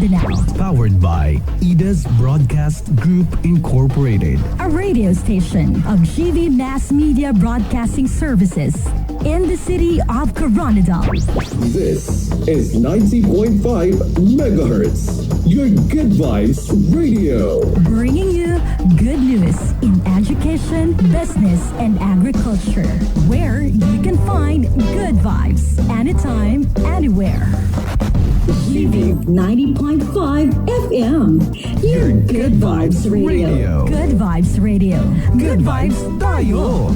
Mindanao. Powered by Ida's Broadcast Group Incorporated. A radio station of GV Mass Media Broadcasting Services in the city of Coronadal. This is 90.5 megahertz, your Good Vibes Radio. Bringing you good news in education, business, and agriculture, where you can find good vibes anytime, anywhere. GV 90.5 FM, your Good Vibes Radio. Good Vibes Radio. Good vibes tayo!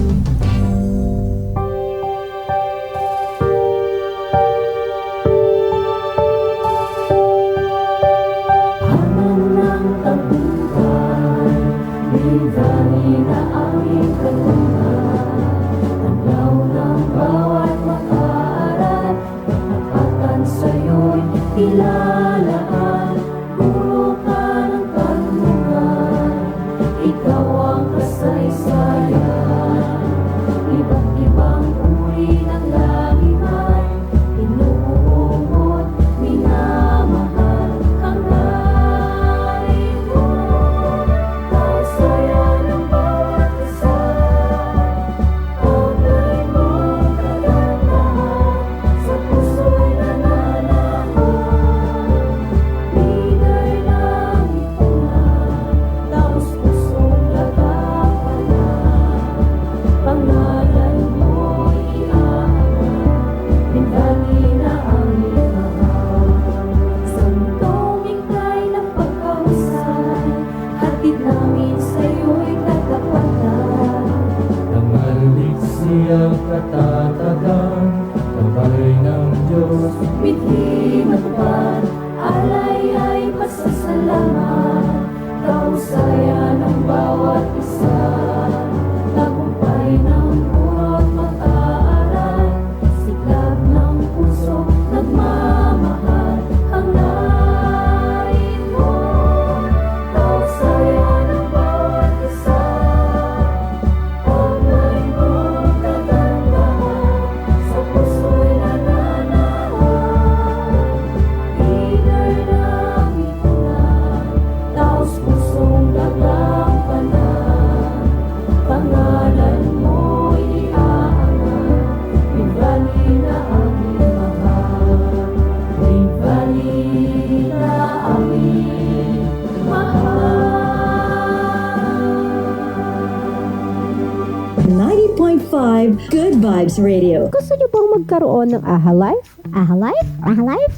Good Vibes Radio. Gusto niyo bang magkaroon ng AHA Life? AHA Life? AHA Life?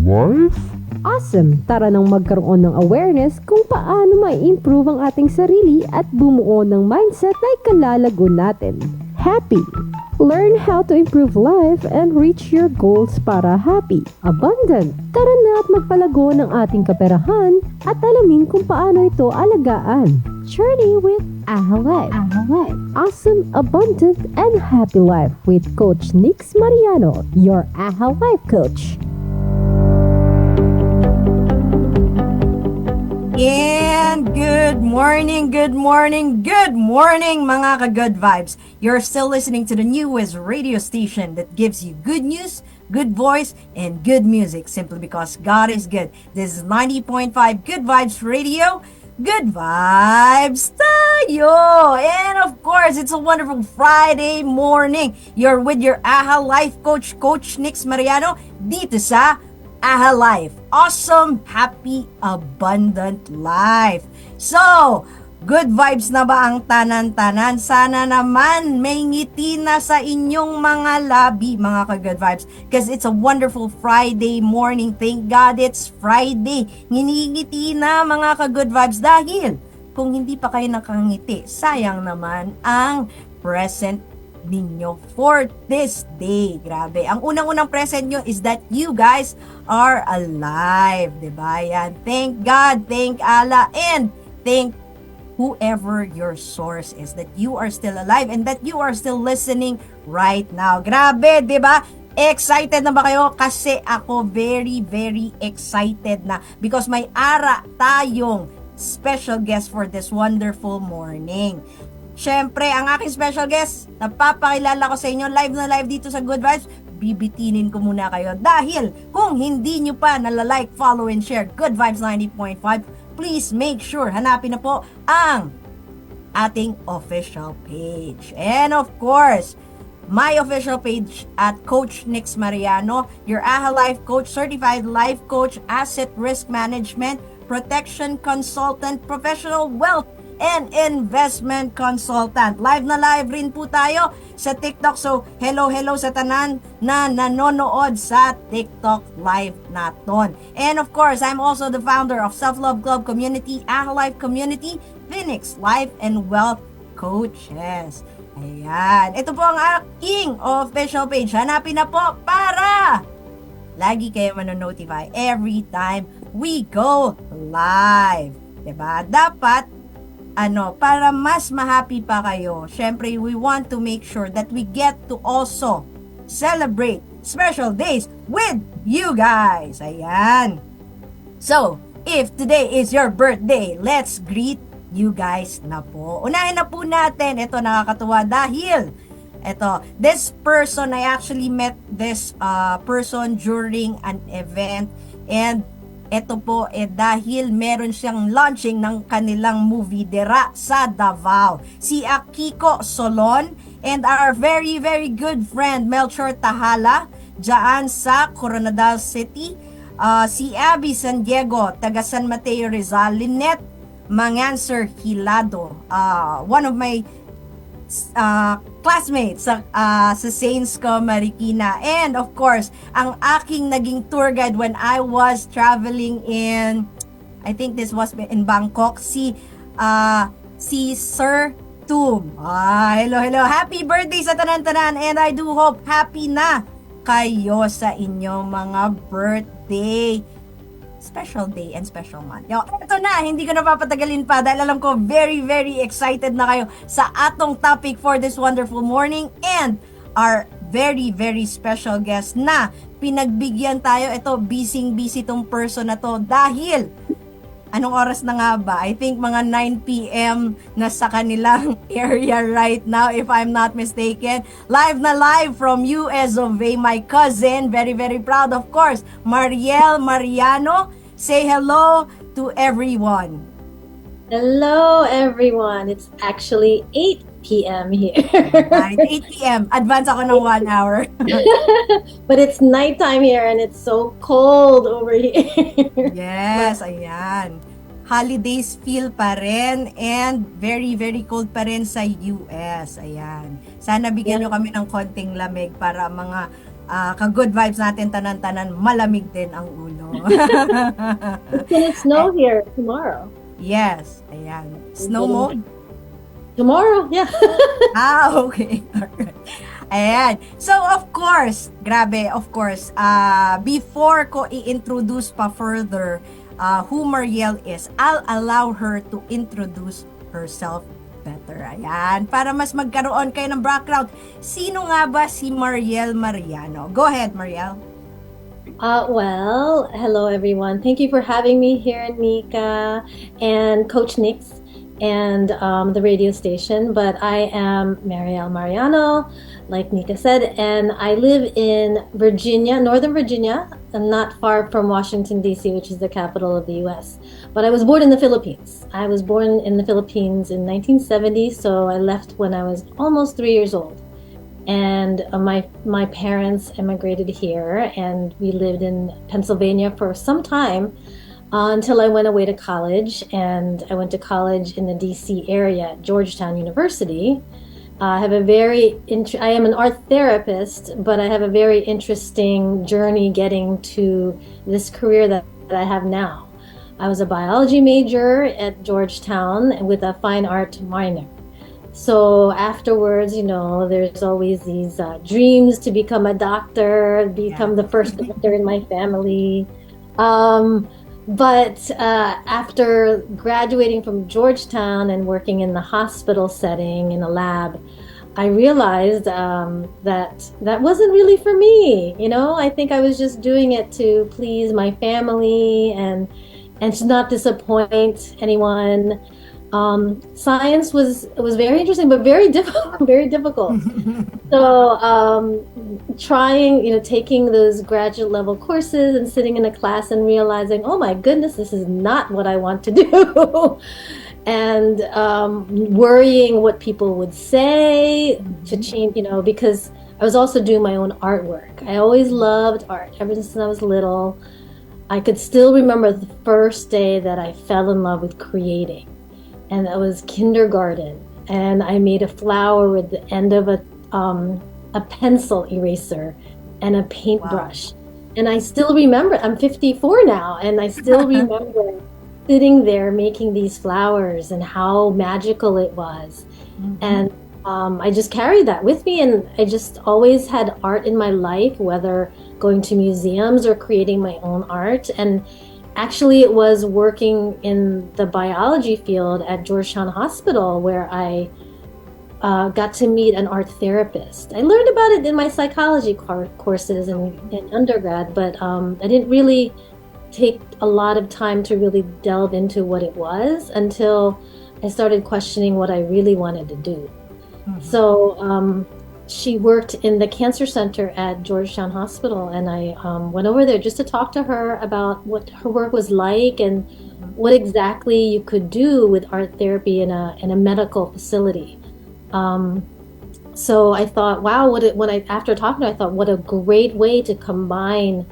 Life? Awesome! Tara nang magkaroon ng awareness kung paano ma-improve ang ating sarili at bumuo ng mindset na ikalalago natin. Happy! Learn how to improve life and reach your goals para happy, abundant. Tara na at magpalago ng ating kaperahan at alamin kung paano ito alagaan. Journey with AHA Life. AHA Life. Awesome, abundant, and happy life with Coach 𝗟𝗶𝗳𝗲 Mariano, your AHA Life coach. And good morning mga ka-good vibes. You're still listening to the newest radio station that gives you good news, good voice, and good music simply because God is good. This is 90.5 Good Vibes Radio. Good vibes tayo! And of course, it's a wonderful Friday morning. You're with your AHA Life coach, Coach 𝗟𝗶𝗳𝗲 Mariano, dito sa AHA Life. Awesome, happy, abundant life. So, good vibes na ba ang tanan-tanan? Sana naman may ngiti na sa inyong mga labi, mga ka-good vibes. Because it's a wonderful Friday morning. Thank God it's Friday. Nginingiti na mga ka-good vibes dahil kung hindi pa kayo nakangiti, sayang naman ang present ninyo for this day. Grabe. Ang unang-unang present nyo is that you guys are alive. Diba? Yan. Thank God, thank Allah, and thank whoever your source is that you are still alive and that you are still listening right now. Grabe, diba? Excited na ba kayo? Kasi ako very, very excited na because may ara tayong special guest for this wonderful morning. Syempre, ang aking special guest, napapakilala ko sa inyo live na live dito sa Good Vibes. bibitinin ko muna kayo dahil kung hindi nyo pa nalalike, follow, and share Good Vibes 90.5, please make sure hanapin na po ang ating official page. And of course, my official page at Coach Nix Mariano, your AHA Life Coach, Certified Life Coach, Asset Risk Management, Protection Consultant, Professional Wealth and Investment Consultant. Live na live rin po tayo sa TikTok. So, hello sa tanan na nanonood sa TikTok live naton. And of course, I'm also the founder of Self-Love Club Community, AHA Life Community, Phoenix Life and Wealth Coaches. Ayan. Ito po ang aking official page. Hanapin na po para lagi kayo manonotify every time we go live. Diba? Dapat para mas ma-happy pa kayo, syempre, we want to make sure that we get to also celebrate special days with you guys. Ayan. So, if today is your birthday, let's greet you guys na po. Unahin na po natin. Ito, nakakatuwa dahil this person, I actually met this person during an event, and ito po dahil meron siyang launching ng kanilang movie dira sa Davao. Si Akiko Solon and our very very good friend Melchor Tahala dyan sa Coronadal City. Si Abby San Diego, taga San Mateo Rizal. Lynette Manganser Hilado, one of my classmates sa Saints Co Marikina, and of course ang aking naging tour guide when I was traveling in, I think this was in Bangkok, si Sir Tum. Hello, happy birthday sa tanan-tanan, and I do hope happy na kayo sa inyong mga birthday, special day and special month. Ito na, hindi ko na papatagalin pa dahil alam ko very very excited na kayo sa atong topic for this wonderful morning, and our very very special guest na pinagbigyan tayo. Ito, busy tong person na to dahil anong oras na nga ba? I think mga 9 p.m. na sa kanilang area right now, if I'm not mistaken. Live na live from US of A, my cousin. Very, very proud, of course. Marielle Mariano. Say hello to everyone. Hello, everyone. It's actually 8 p.m. here. Right, 8 p.m. Advance ako ng 1 hour. But it's nighttime here and it's so cold over here. Yes, ayan. Holidays feel pa rin and very, very cold pa rin sa US. Ayan. Sana bigyan nyo kami ng konting lamig para mga ka-good vibes natin tanan-tanan, malamig din ang ulo. It's gonna snow here tomorrow. Yes, ayan. Snow mode? Tomorrow, yeah. Okay. Alright. Ayan. So, of course, before ko i-introduce pa further who Marielle is, I'll allow her to introduce herself better. Ayan. Para mas magkaroon kayo ng background. Sino nga ba si Marielle Mariano? Go ahead, Marielle. Well, hello everyone. Thank you for having me here, Nika and Coach Nix and the radio station. But I am Marielle Mariano, like Nika said, and I live in Virginia, Northern Virginia, and not far from Washington, D.C., which is the capital of the U.S. But I was born in the Philippines. I was born in the Philippines in 1970, so I left when I was almost 3 years old. And my parents immigrated here, and we lived in Pennsylvania for some time until I went away to college. And I went to college in the DC area at Georgetown University. I am an art therapist, but I have a very interesting journey getting to this career that I have now. I was a biology major at Georgetown with a fine art minor. So afterwards, there's always these dreams to become a doctor, become the first doctor in my family. But after graduating from Georgetown and working in the hospital setting in a lab, I realized that wasn't really for me. I think I was just doing it to please my family and to not disappoint anyone. science was very interesting, but very difficult, very difficult. So trying, taking those graduate level courses and sitting in a class and realizing, oh my goodness, this is not what I want to do. And worrying what people would say to change, because I was also doing my own artwork. I always loved art ever since I was little. I could still remember the first day that I fell in love with creating, and that was kindergarten. And I made a flower with the end of a pencil eraser and a paintbrush. Wow. And I still remember, I'm 54 now, and I still remember sitting there making these flowers and how magical it was. And I just carried that with me, and I just always had art in my life, whether going to museums or creating my own art. And actually it was working in the biology field at Georgetown Hospital where I got to meet an art therapist. I learned about it in my psychology courses in undergrad, but I didn't really take a lot of time to really delve into what it was until I started questioning what I really wanted to do. So she worked in the cancer center at Georgetown Hospital, and I went over there just to talk to her about what her work was like and what exactly you could do with art therapy in a medical facility. So I thought, wow, after talking to her, I thought, what a great way to combine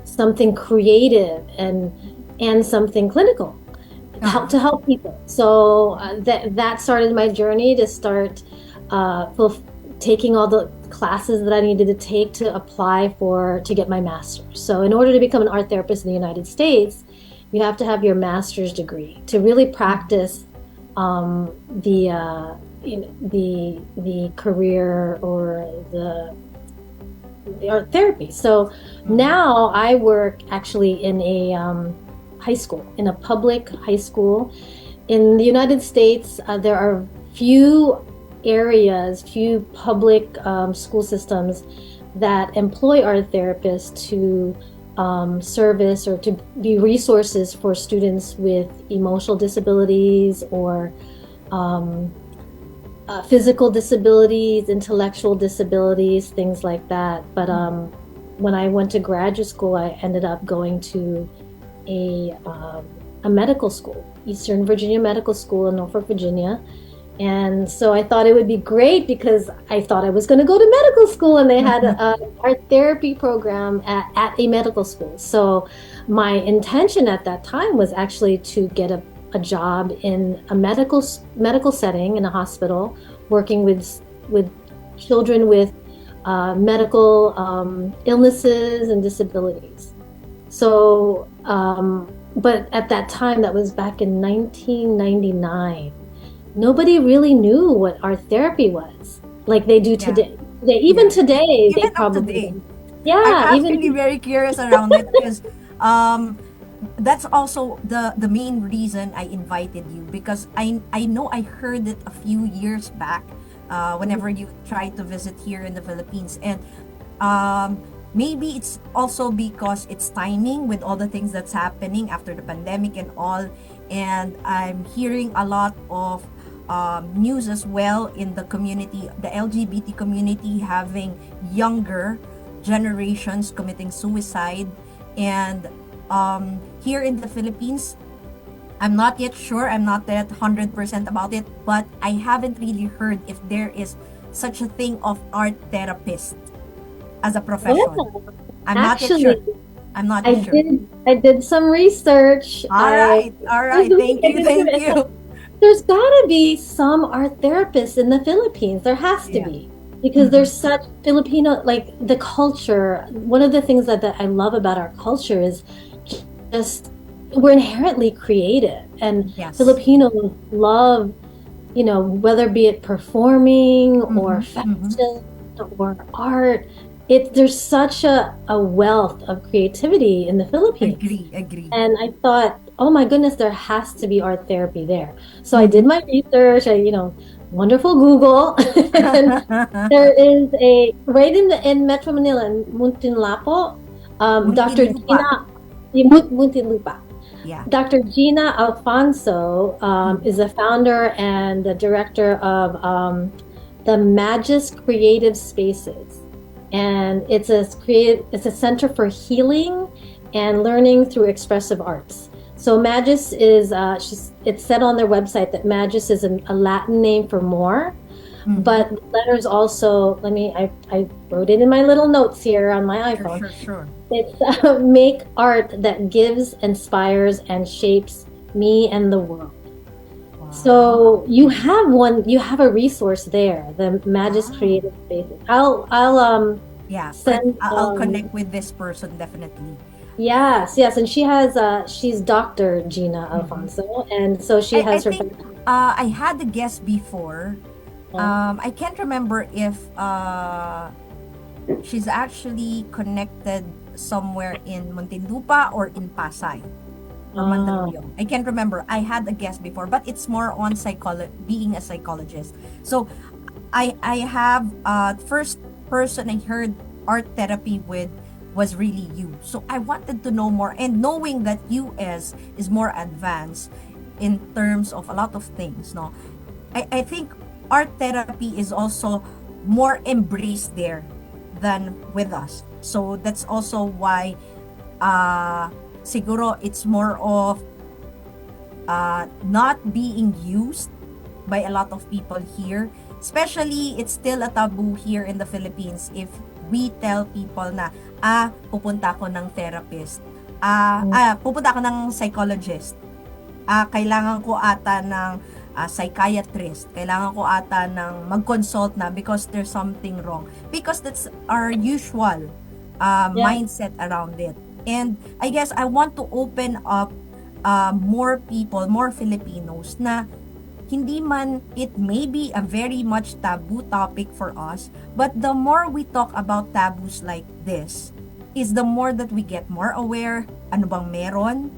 something creative and something clinical to help people. So that started my journey to start taking all the classes that I needed to take to apply to get my master's. So in order to become an art therapist in the United States, you have to have your master's degree to really practice the career or the art therapy. So now I work actually in a high school, in a public high school. In the United States, there are few public school systems that employ art therapists to service or to be resources for students with emotional disabilities or physical disabilities, intellectual disabilities, things like that. But when I went to graduate school, I ended up going to a medical school, Eastern Virginia Medical School in Norfolk, Virginia. And so I thought it would be great because I thought I was going to go to medical school, and they had an art therapy program at a medical school. So my intention at that time was actually to get a job in a medical setting in a hospital, working with children with medical illnesses and disabilities. So, but at that time, that was back in 1999. Nobody really knew what art therapy was, like they do today. Even today, they probably. Yeah, I'm actually very curious around it because that's also the main reason I invited you, because I know I heard it a few years back whenever you tried to visit here in the Philippines, and maybe it's also because it's timing with all the things that's happening after the pandemic and all, and I'm hearing a lot of news as well in the community, the LGBT community, having younger generations committing suicide. And here in the Philippines, I'm not yet sure, I'm not that 100% about it, but I haven't really heard if there is such a thing of art therapist as a profession. Yeah, I'm not yet sure. I'm not yet sure. I did some research. All right. Thank you. There's got to be some art therapists in the Philippines. There has to be, because there's such Filipino, like the culture. One of the things that I love about our culture is just we're inherently creative, and Filipinos love, whether be it performing or fashion or art. There's such a wealth of creativity in the Philippines. Agree. And I thought, oh my goodness, there has to be art therapy there. So I did my research. Wonderful Google. And there is right in Metro Manila, in Muntinlupa, Dr. Gina Muntinlupa. Yeah. Dr. Gina Alfonso is the founder and the director of the Magis Creative Spaces, and it's a center for healing and learning through expressive arts. So Magis is it's said on their website that Magis is a Latin name for more. But letters also, I wrote it in my little notes here on my iPhone. Sure. It's make art that gives, inspires, and shapes me and the world. Wow. So you have a resource there, the Magis Creative Spaces. I'll connect with this person definitely. Yes, and she's Dr. Gina Alfonso, and so she has her. I had a guest before. I can't remember if she's actually connected somewhere in Muntinlupa or in Pasay or Mandaluyong. I can't remember. I had a guest before, but it's more on being a psychologist. So I have first person I heard art therapy with was really you. So I wanted to know more, and knowing that US is more advanced in terms of a lot of things, no? I think art therapy is also more embraced there than with us. So that's also why siguro it's more of not being used by a lot of people here. Especially, it's still a taboo here in the Philippines if we tell people na, pupunta ako ng therapist, pupunta ako ng psychologist, kailangan ko ata ng psychiatrist, kailangan ko ata ng mag-consult na because there's something wrong. Because that's our usual mindset around it. And I guess I want to open up more people, more Filipinos na hindi man it may be a very much taboo topic for us, but the more we talk about taboos like this, is the more that we get more aware, ano bang meron?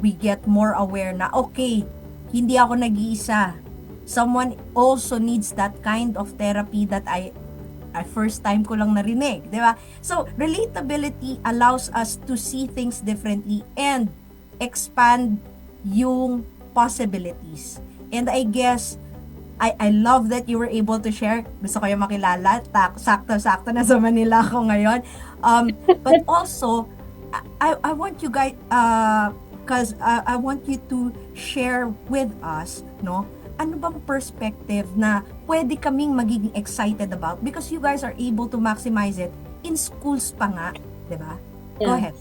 We get more aware na, okay, hindi ako nag-iisa. Someone also needs that kind of therapy that I first time ko lang narinig, di ba? So, relatability allows us to see things differently and expand yung possibilities. And I guess, I love that you were able to share. Gusto ko yung makilala. Sakto-sakto na sa Manila ako ngayon. But also, I want you guys, because I want you to share with us, no? Ano bang perspective na pwede kaming magiging excited about because you guys are able to maximize it in schools pa nga, di ba? Yeah. Go ahead.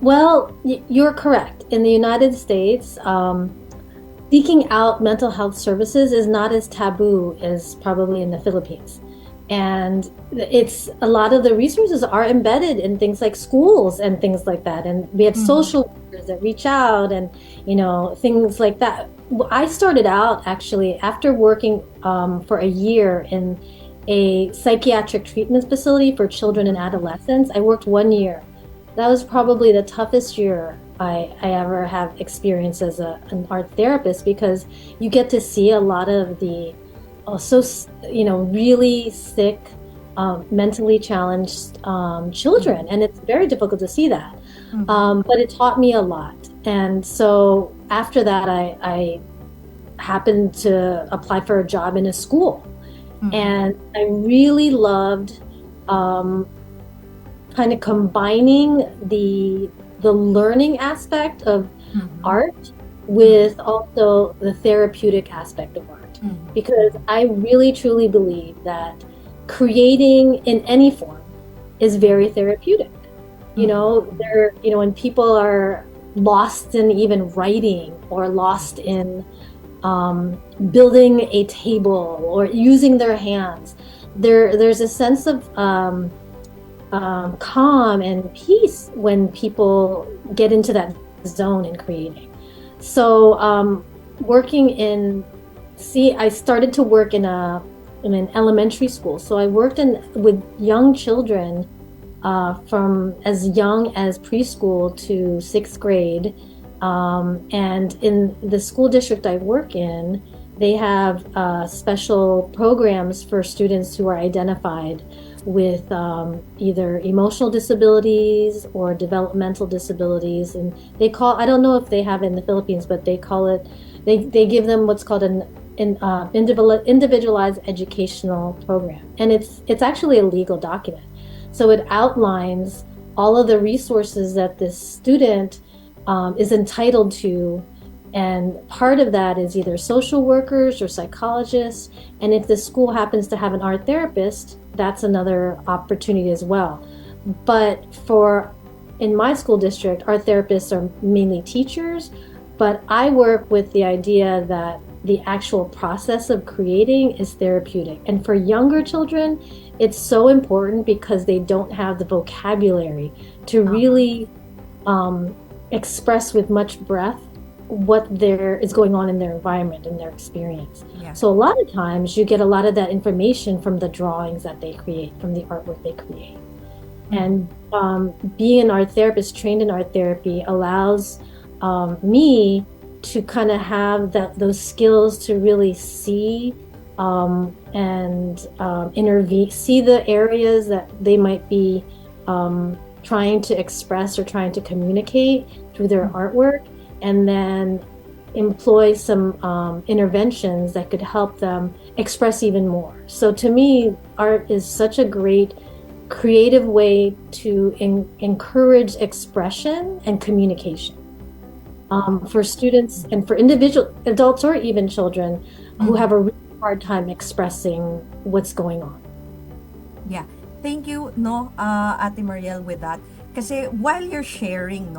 Well, you're correct. In the United States, seeking out mental health services is not as taboo as probably in the Philippines. And it's a lot of the resources are embedded in things like schools and things like that. And we have social workers that reach out and, things like that. I started out actually after working for a year in a psychiatric treatment facility for children and adolescents. I worked 1 year. That was probably the toughest year I ever have experienced as an art therapist because you get to see a lot of the really sick, mentally challenged children, and it's very difficult to see that. But it taught me a lot, and so after that, I happened to apply for a job in a school, and I really loved kind of combining the learning aspect of art with also the therapeutic aspect of art. Because I really truly believe that creating in any form is very therapeutic. When people are lost in even writing or lost in building a table or using their hands, there's a sense of calm and peace when people get into that zone in creating. So I started to work in an elementary school. So I worked with young children from as young as preschool to 6th grade. And in the school district I work in, they have special programs for students who are identified with either emotional disabilities or developmental disabilities. And I don't know if they have it in the Philippines, but they call it, they give them what's called an individualized educational program. And it's actually a legal document. So it outlines all of the resources that this student is entitled to. And part of that is either social workers or psychologists. And if the school happens to have an art therapist, that's another opportunity as well. But in my school district, art therapists are mainly teachers, but I work with the idea that the actual process of creating is therapeutic. And for younger children, it's so important because they don't have the vocabulary to really express with much breath what is going on in their environment and their experience. Yeah. So a lot of times you get a lot of that information from the drawings that they create, from the artwork they create. And being an art therapist, trained in art therapy, allows me to kind of have those skills to really see and intervene, see the areas that they might be trying to express or trying to communicate through their artwork, and then employ some interventions that could help them express even more. So to me, art is such a great creative way to encourage expression and communication for students and for individual adults or even children who have a really hard time expressing what's going on. Yeah. Thank you, Ate Marielle, with that. Kasi while you're sharing,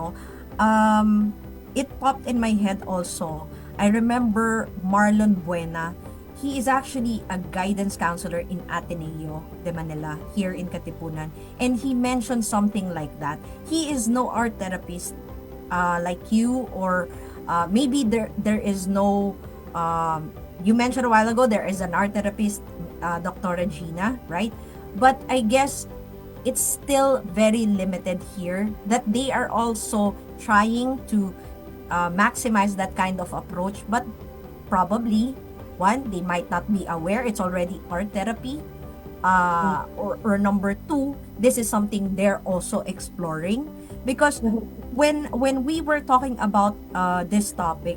it popped in my head also. I remember Marlon Buena. He is actually a guidance counselor in Ateneo de Manila here in Katipunan. And he mentioned something like that. He is no art therapist like you, or maybe there is no, you mentioned a while ago, there is an art therapist, Dr. Regina, right? But I guess it's still very limited here, that they are also trying to maximize that kind of approach, but probably one, they might not be aware it's already art therapy, or number two, this is something they're also exploring. Because when we were talking about this topic,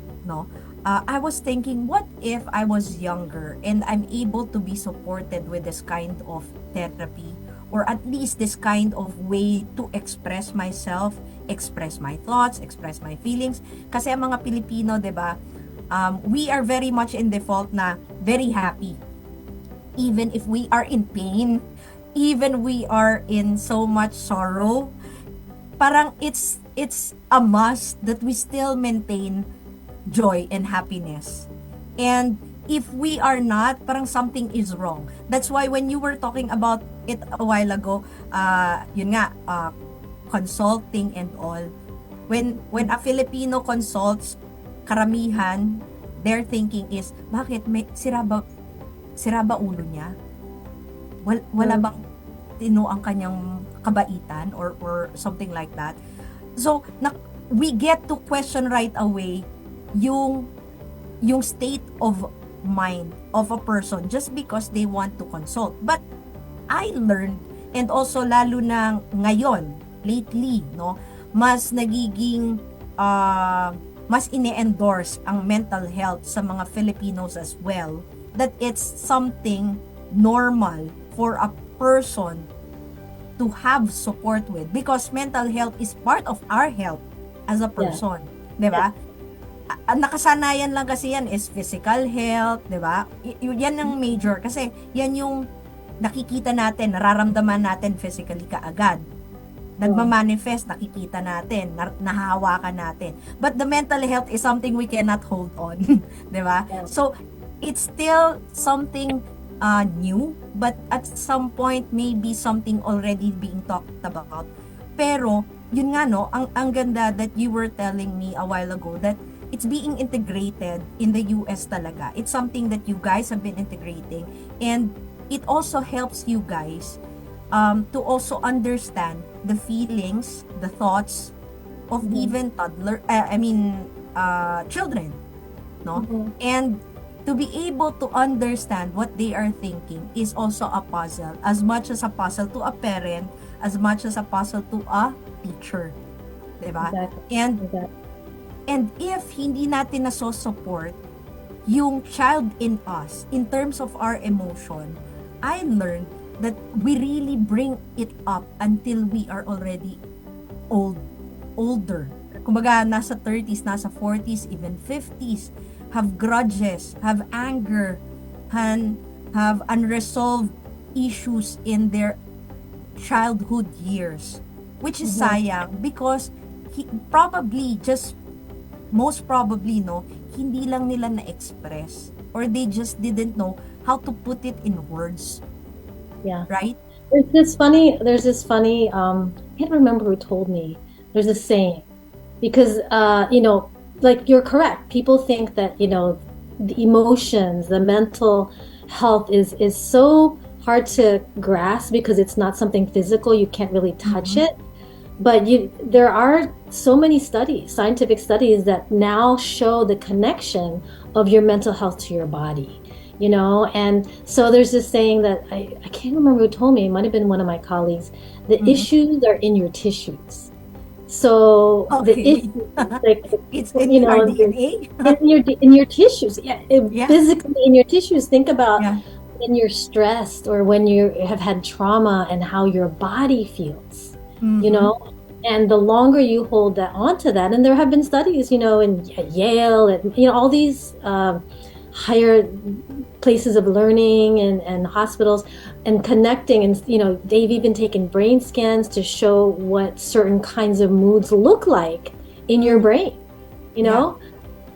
I was thinking, what if I was younger and I'm able to be supported with this kind of therapy, or at least this kind of way to express myself, express my thoughts, express my feelings. Kasi ang mga Pilipino, 'di ba? We are very much in default na very happy. Even if we are in pain, even we are in so much sorrow, parang it's a must that we still maintain joy and happiness. And if we are not, parang something is wrong. That's why when you were talking about it a while ago, yun nga, consulting and all, when a Filipino consults, karamihan, their thinking is, bakit sira ba ulo niya? Wala bang ang kanyang kabaitan or something like that? So we get to question right away yung state of mind of a person just because they want to consult. But I learned, and also lalo na ngayon, lately, mas nagiging mas ine-endorse ang mental health sa mga Filipinos as well, that it's something normal for a person to have support with, because mental health is part of our health as a person, di ba? Nakasanayan lang kasi yan is physical health, di ba? Yan ang major kasi yan yung nakikita natin, nararamdaman natin physically kaagad. Nagmamanifest, nakikita natin, nahahawakan natin. But the mental health is something we cannot hold on, di ba? So it's still something new, but at some point maybe something already being talked about. Pero yun nga, ang ganda that you were telling me a while ago, that it's being integrated in the US talaga. It's something that you guys have been integrating, and it also helps you guys to also understand the feelings, the thoughts of even children, no? And to be able to understand what they are thinking is also a puzzle. As much as a puzzle to a parent, as much as a puzzle to a teacher. Diba? Exactly. And if hindi natin naso-support yung child in us, in terms of our emotion, I learned that we really bring it up until we are already older. Kumbaga, nasa 30s, nasa 40s, even 50s, have grudges, have anger, have unresolved issues in their childhood years. Which is sayang because most probably, no, hindi lang nila na-express or they just didn't know how to put it in words. Yeah. Right? There's this funny, I can't remember who told me, there's a saying, because, like you're correct. People think that, the emotions, the mental health is so hard to grasp because it's not something physical. You can't really touch it. But there are so many studies, scientific studies, that now show the connection of your mental health to your body, and so there's this saying that I can't remember who told me, it might have been one of my colleagues, the issues are in your tissues. So the issue, like, it's in our DNA. in your tissues, physically in your tissues. Think about when you're stressed or when you have had trauma and how your body feels. And the longer you hold that onto that, and there have been studies, in Yale and all these higher places of learning and hospitals and connecting, and they've even taken brain scans to show what certain kinds of moods look like in your brain.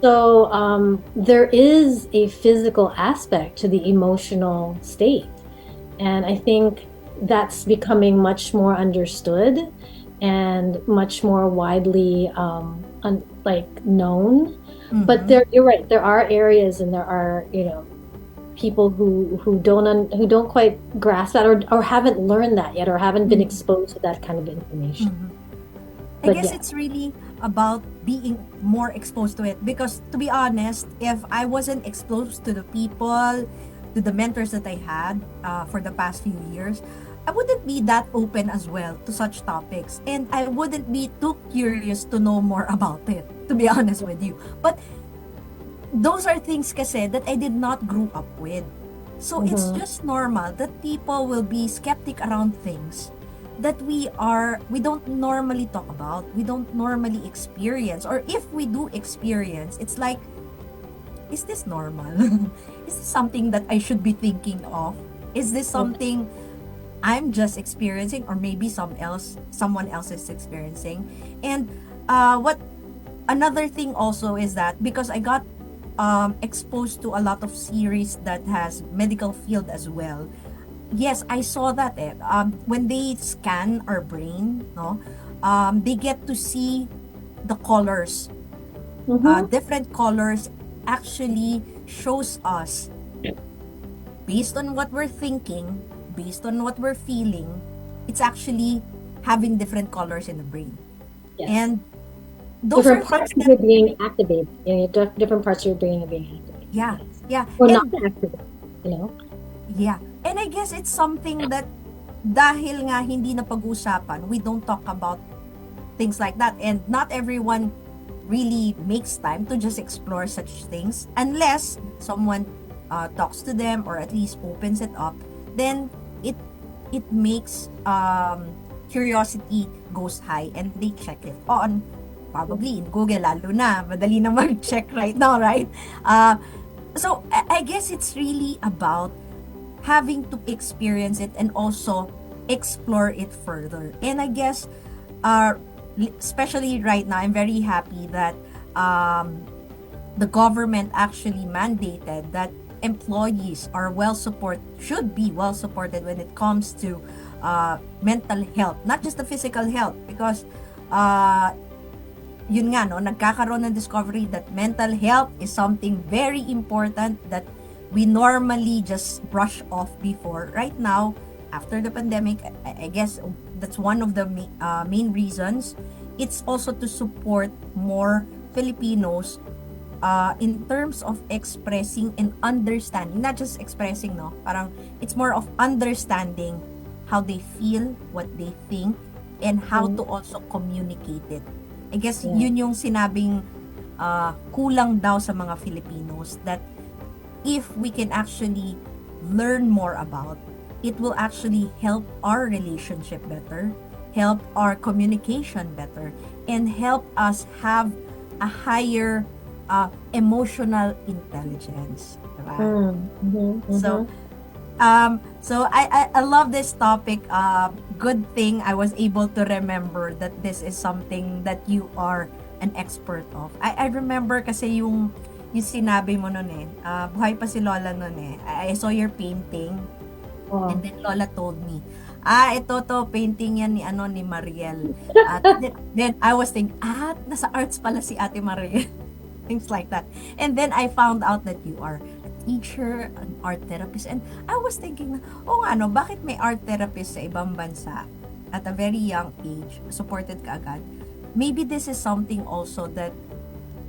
So there is a physical aspect to the emotional state, and I think that's becoming much more understood and much more widely known. But you're right, there are areas and there are people who don't quite grasp that or haven't learned that yet or haven't been exposed to that kind of information. I guess it's really about being more exposed to it, because to be honest, if I wasn't exposed to the people, to the mentors that I had for the past few years, I wouldn't be that open as well to such topics, and I wouldn't be too curious to know more about it, to be honest with you. But those are things kasi that I did not grow up with. So it's just normal that people will be skeptic around things that we don't normally talk about, we don't normally experience, or if we do experience, it's like, is this normal? Is this something that I should be thinking of? Is this something I'm just experiencing, or maybe someone else is experiencing? And another thing also is that because I got exposed to a lot of series that has medical field as well. Yes, I saw that when they scan our brain, they get to see the colors. Different colors actually shows us, based on what we're thinking, based on what we're feeling, it's actually having different colors in the brain. Yes. And those different are parts things of your being activated. Different parts of your brain are being activated. Yeah. Or And- not activated, Yeah. And I guess it's something that dahil nga hindi na pag-usapan, we don't talk about things like that. And not everyone really makes time to just explore such things unless someone talks to them or at least opens it up. Then it makes curiosity goes high and they check it on probably in Google, lalo na madali na mag-check right now, right? So I guess it's really about having to experience it and also explore it further. And I guess especially right now, I'm very happy that the government actually mandated that employees are should be well supported when it comes to mental health, not just the physical health, because yun nga, nagkakaroon ng discovery that mental health is something very important that we normally just brush off before. Right now, after the pandemic, I guess that's one of the main reasons. It's also to support more Filipinos in terms of expressing and understanding, not just expressing, no, parang it's more of understanding how they feel, what they think, and how to also communicate it. I guess yun yung sinabing kulang daw sa mga Filipinos, that if we can actually learn more about, it will actually help our relationship better, help our communication better, and help us have a higher emotional intelligence. Diba? So I love this topic. Good thing I was able to remember that this is something that you are an expert of. I remember kasi yung sinabi mo nun buhay pa si Lola nun I saw your painting, and then Lola told me, ito painting yan ni Marielle. Then I was thinking, nasa arts pala si Ate Marielle. Things like that. And then I found out that you are a teacher, an art therapist. And I was thinking, bakit may art therapist sa ibang bansa at a very young age, supported ka agad? Maybe this is something also that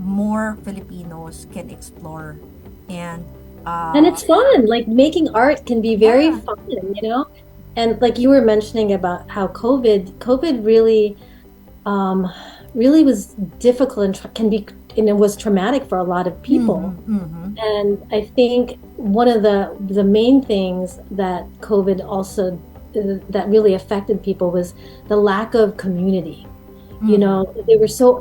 more Filipinos can explore. And it's fun. Like, making art can be very fun, you know? And like you were mentioning about how COVID really really was difficult and it was traumatic for a lot of people. And I think one of the main things that COVID also that really affected people was the lack of community. You know,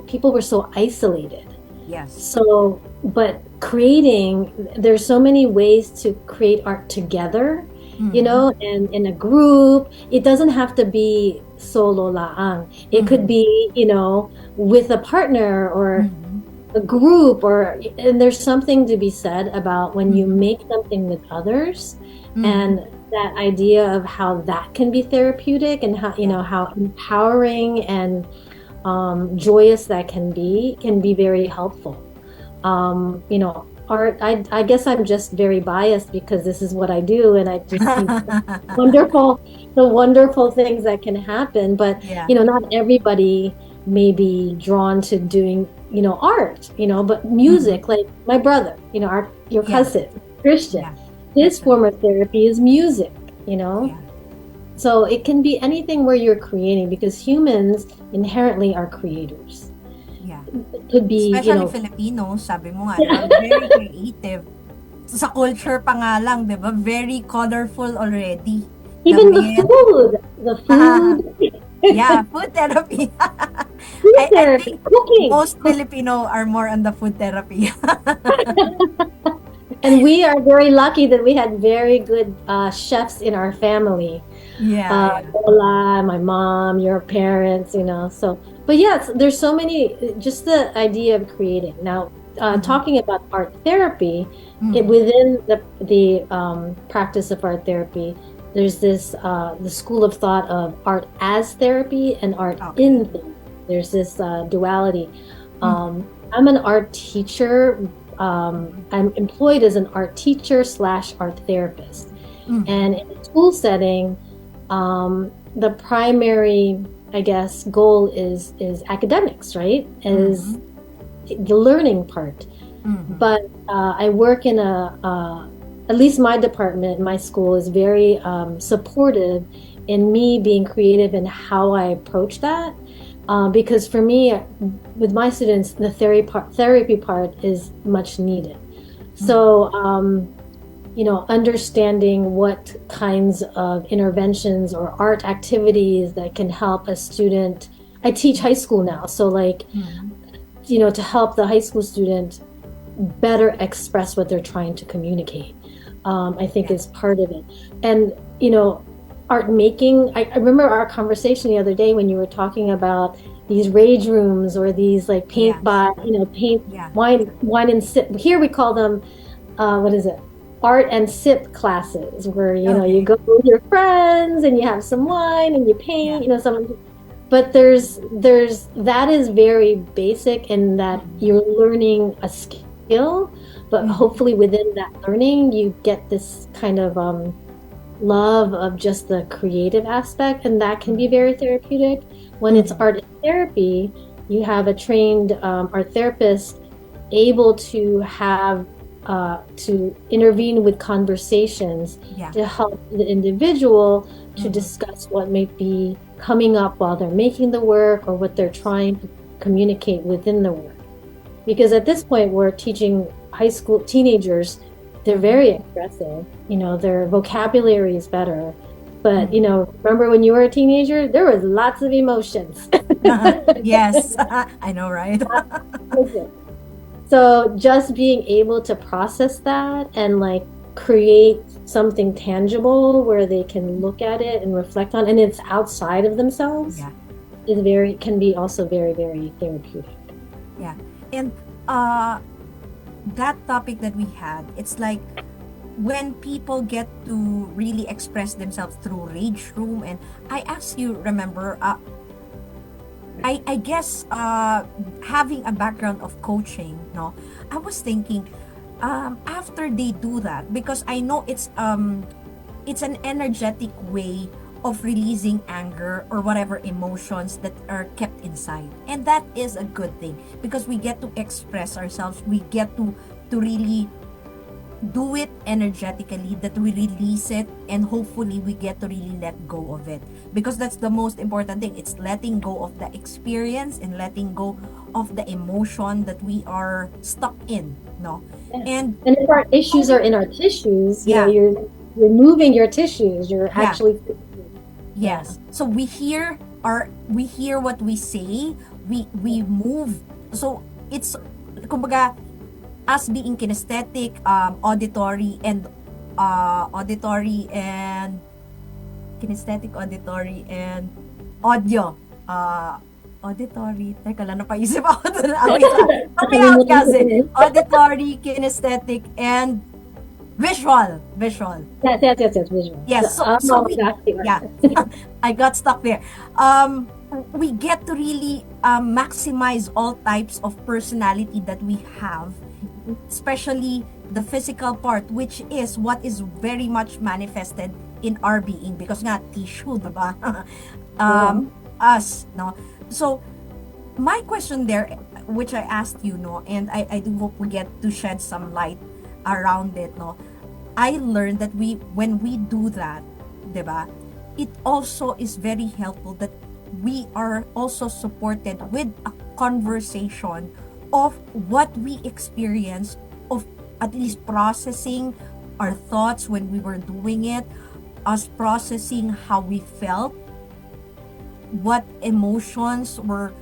people were so isolated. Yes. So, but there's so many ways to create art together, you know, and in a group. It doesn't have to be solo laang. It could be, you know, with a partner or a group, and there's something to be said about when you make something with others, and that idea of how that can be therapeutic, and how, you know, how empowering and joyous that can be very helpful. You know, art, I guess I'm just very biased because this is what I do, and I just see the wonderful things that can happen. But you know, not everybody may be drawn to doing, you know, art, you know, but music, like my brother, you know, your cousin, Christian, his form of therapy is music, you know. So it can be anything where you're creating, because humans inherently are creators. It could be, especially, you know, Filipinos, sabi mo nga, very creative. Sa culture pa nga lang, di ba? Very colorful already. Even the food. Yeah, food therapy. I think cooking. Most Filipino are more on the food therapy. And we are very lucky that we had very good chefs in our family. Lola, my mom, your parents, you know. So, but yes, there's so many. Just the idea of creating. Now, talking about art therapy, within the practice of art therapy, there's this the school of thought of art as therapy and art in therapy. There's this duality. I'm an art teacher. I'm employed as an art teacher / art therapist, and in a school setting, the primary, I guess, goal is academics, right? Is the learning part. But I work in at least my department, my school is very supportive in me being creative in how I approach that. Because for me, with my students, the therapy part is much needed. So, you know, understanding what kinds of interventions or art activities that can help a student. I teach high school now, so like, you know, to help the high school student better express what they're trying to communicate, I think is part of it. And, you know, art making, I remember our conversation the other day when you were talking about these rage rooms or these like paint wine and sip. Here we call them, what is it? Art and sip classes, where, you know, you go with your friends and you have some wine and you paint, you know, but there's that is very basic in that you're learning a skill, but hopefully within that learning, you get this kind of, love of just the creative aspect, and that can be very therapeutic. When it's art therapy, you have a trained art therapist able to have to intervene with conversations to help the individual to discuss what may be coming up while they're making the work or what they're trying to communicate within the work. Because at this point, we're teaching high school teenagers, they're very expressive, their vocabulary is better. But, remember when you were a teenager, there was lots of emotions. Yes, I know, right? So just being able to process that and like create something tangible where they can look at it and reflect on, and it's outside of themselves, can be also very, very therapeutic. Yeah. And that topic that we had, it's like when people get to really express themselves through Rage Room, and I asked you, remember, I guess having a background of coaching, I was thinking after they do that, because I know it's an energetic way of releasing anger or whatever emotions that are kept inside, and that is a good thing because we get to express ourselves, we get to really do it energetically, that we release it, and hopefully we get to really let go of it, because that's the most important thing. It's letting go of the experience and letting go of the emotion that we are stuck in, and if our issues are in our tissues, you're moving your tissues, you're actually so we hear what we say, we move. So it's kumbaga, us being kinesthetic, auditory and kinesthetic, auditory and audio. Auditory, teka lang, napaisip ako doon. Coming out kasi. Auditory, kinesthetic, and visual. Yes, visual. Yes, so I got stuck there. We get to really maximize all types of personality that we have, especially the physical part, which is what is very much manifested in our being, because nga tissue, diba? Us, so my question there, which I asked you, and I do hope we get to shed some light around it, I learned that when we do that, diba, it also is very helpful that we are also supported with a conversation of what we experienced, of at least processing our thoughts when we were doing it, us processing how we felt, what emotions were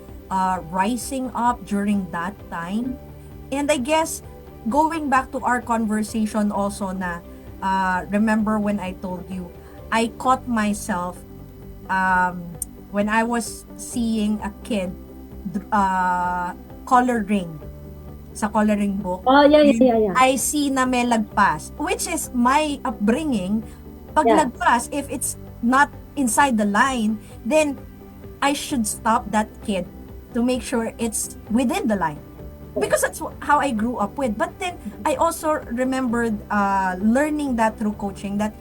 rising up during that time. And I guess going back to our conversation also na, remember when I told you, I caught myself when I was seeing a kid coloring sa coloring book. Oh, yeah. I see na may lagpas, which is my upbringing. Pag lagpas, if it's not inside the line, then I should stop that kid to make sure it's within the line, because that's how I grew up with. But then I also remembered learning that through coaching, that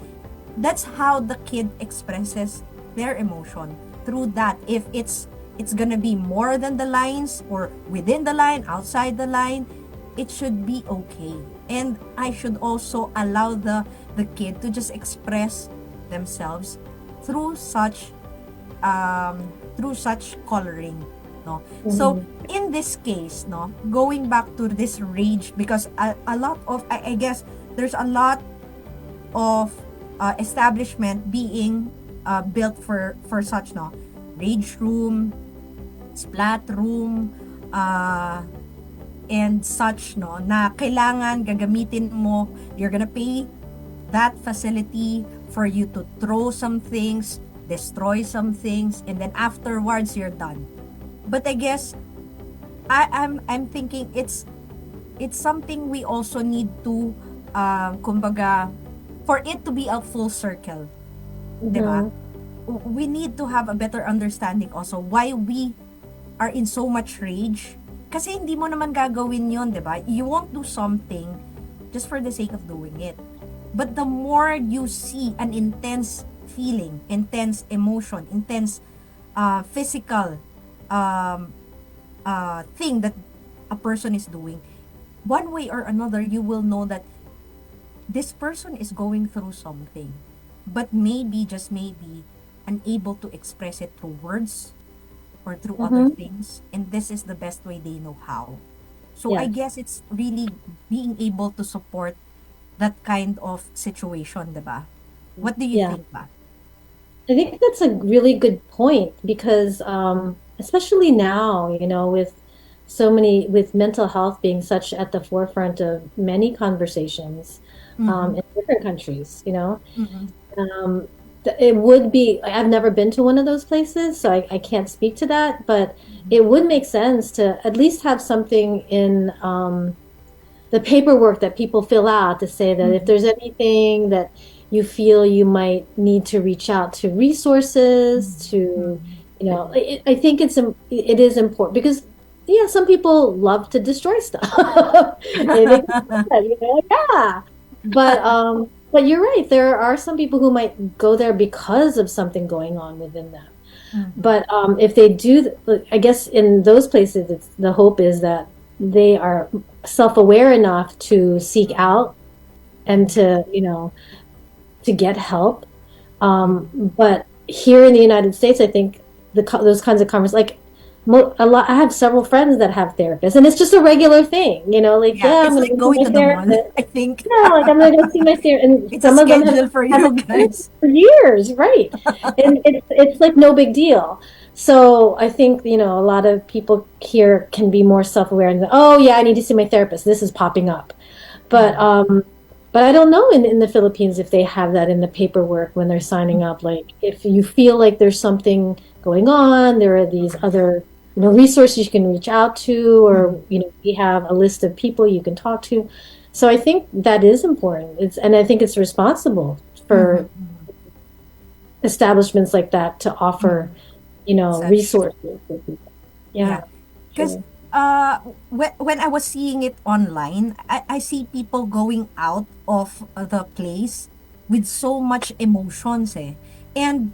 that's how the kid expresses their emotion, through that. If it's gonna be more than the lines, or within the line, outside the line, it should be okay. And I should also allow the kid to just express themselves through such coloring, So in this case, going back to this rage, because a lot of, I guess there's a lot of establishment being built for such, Rage Room, Splat Room, and such, na kailangan gagamitin mo, you're gonna pay that facility for you to throw some things, destroy some things, and then afterwards you're done. But I guess I'm thinking it's something we also need to kumbaga, for it to be a full circle, diba? We need to have a better understanding also why we are in so much rage. Kasi hindi mo naman gagawin yon, diba? You won't do something just for the sake of doing it. But the more you see an intense feeling, intense emotion, intense physical thing that a person is doing, one way or another, you will know that this person is going through something, but maybe, just maybe, unable to express it through words or through other things. And this is the best way they know how. So I Yes. guess it's really being able to support that kind of situation, diba? What do you Yeah. think ba? I think that's a really good point because, especially now, with so many, with mental health being such at the forefront of many conversations, Mm-mm. in different countries, Mm-mm. um, it would be, I've never been to one of those places, so I can't speak to that, but it would make sense to at least have something in, the paperwork that people fill out to say that if Mm-mm. there's anything that you feel you might need to reach out to resources to, Mm-mm. I think it is important because yeah, some people love to destroy stuff. They think it's bad, yeah. But you're right. There are some people who might go there because of something going on within them. Mm-mm. But if they do, I guess in those places, the hope is that they are self-aware enough to seek out and to get help. But here in the United States, I think those kinds of conversations, like a lot, I have several friends that have therapists, and it's just a regular thing, like Yeah, yeah, I'm it's going to like go see going my to the mall, therapist. I think. Yeah, like I'm gonna go see my therapist, and It's a some of them schedule for haven't you seen it guys. for years, right? And it's like no big deal. So I think a lot of people here can be more self-aware and oh yeah, I need to see my therapist. This is popping up, but Mm. but I don't know in the Philippines if they have that in the paperwork when they're signing up. Like if you feel like there's something going on, there are these other resources you can reach out to, or we have a list of people you can talk to. So I think that is important. And I think it's responsible for Mm-hmm. establishments like that to offer, Such. resources for people. Yeah. Yeah, Because sure. when I was seeing it online, I see people going out of the place with so much emotions eh. And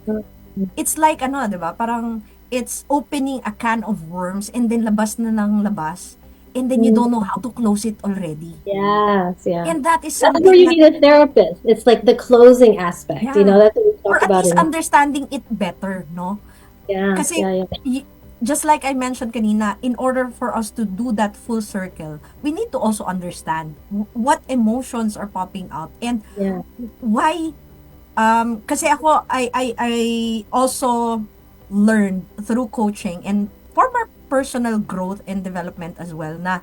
it's like ano, 'di ba? Parang it's opening a can of worms and then labas na ng labas and then you Mm, don't know how to close it already. yes, yeah. And that is That's where something you that, need a therapist. It's like the closing aspect. yeah, That's what we or talk at about least in understanding it better, no? yeah, Kasi, yeah, yeah, just like I mentioned kanina, in order for us to do that full circle, we need to also understand what emotions are popping out and yeah. why. Kasi ako, I also learned through coaching and for my personal growth and development as well na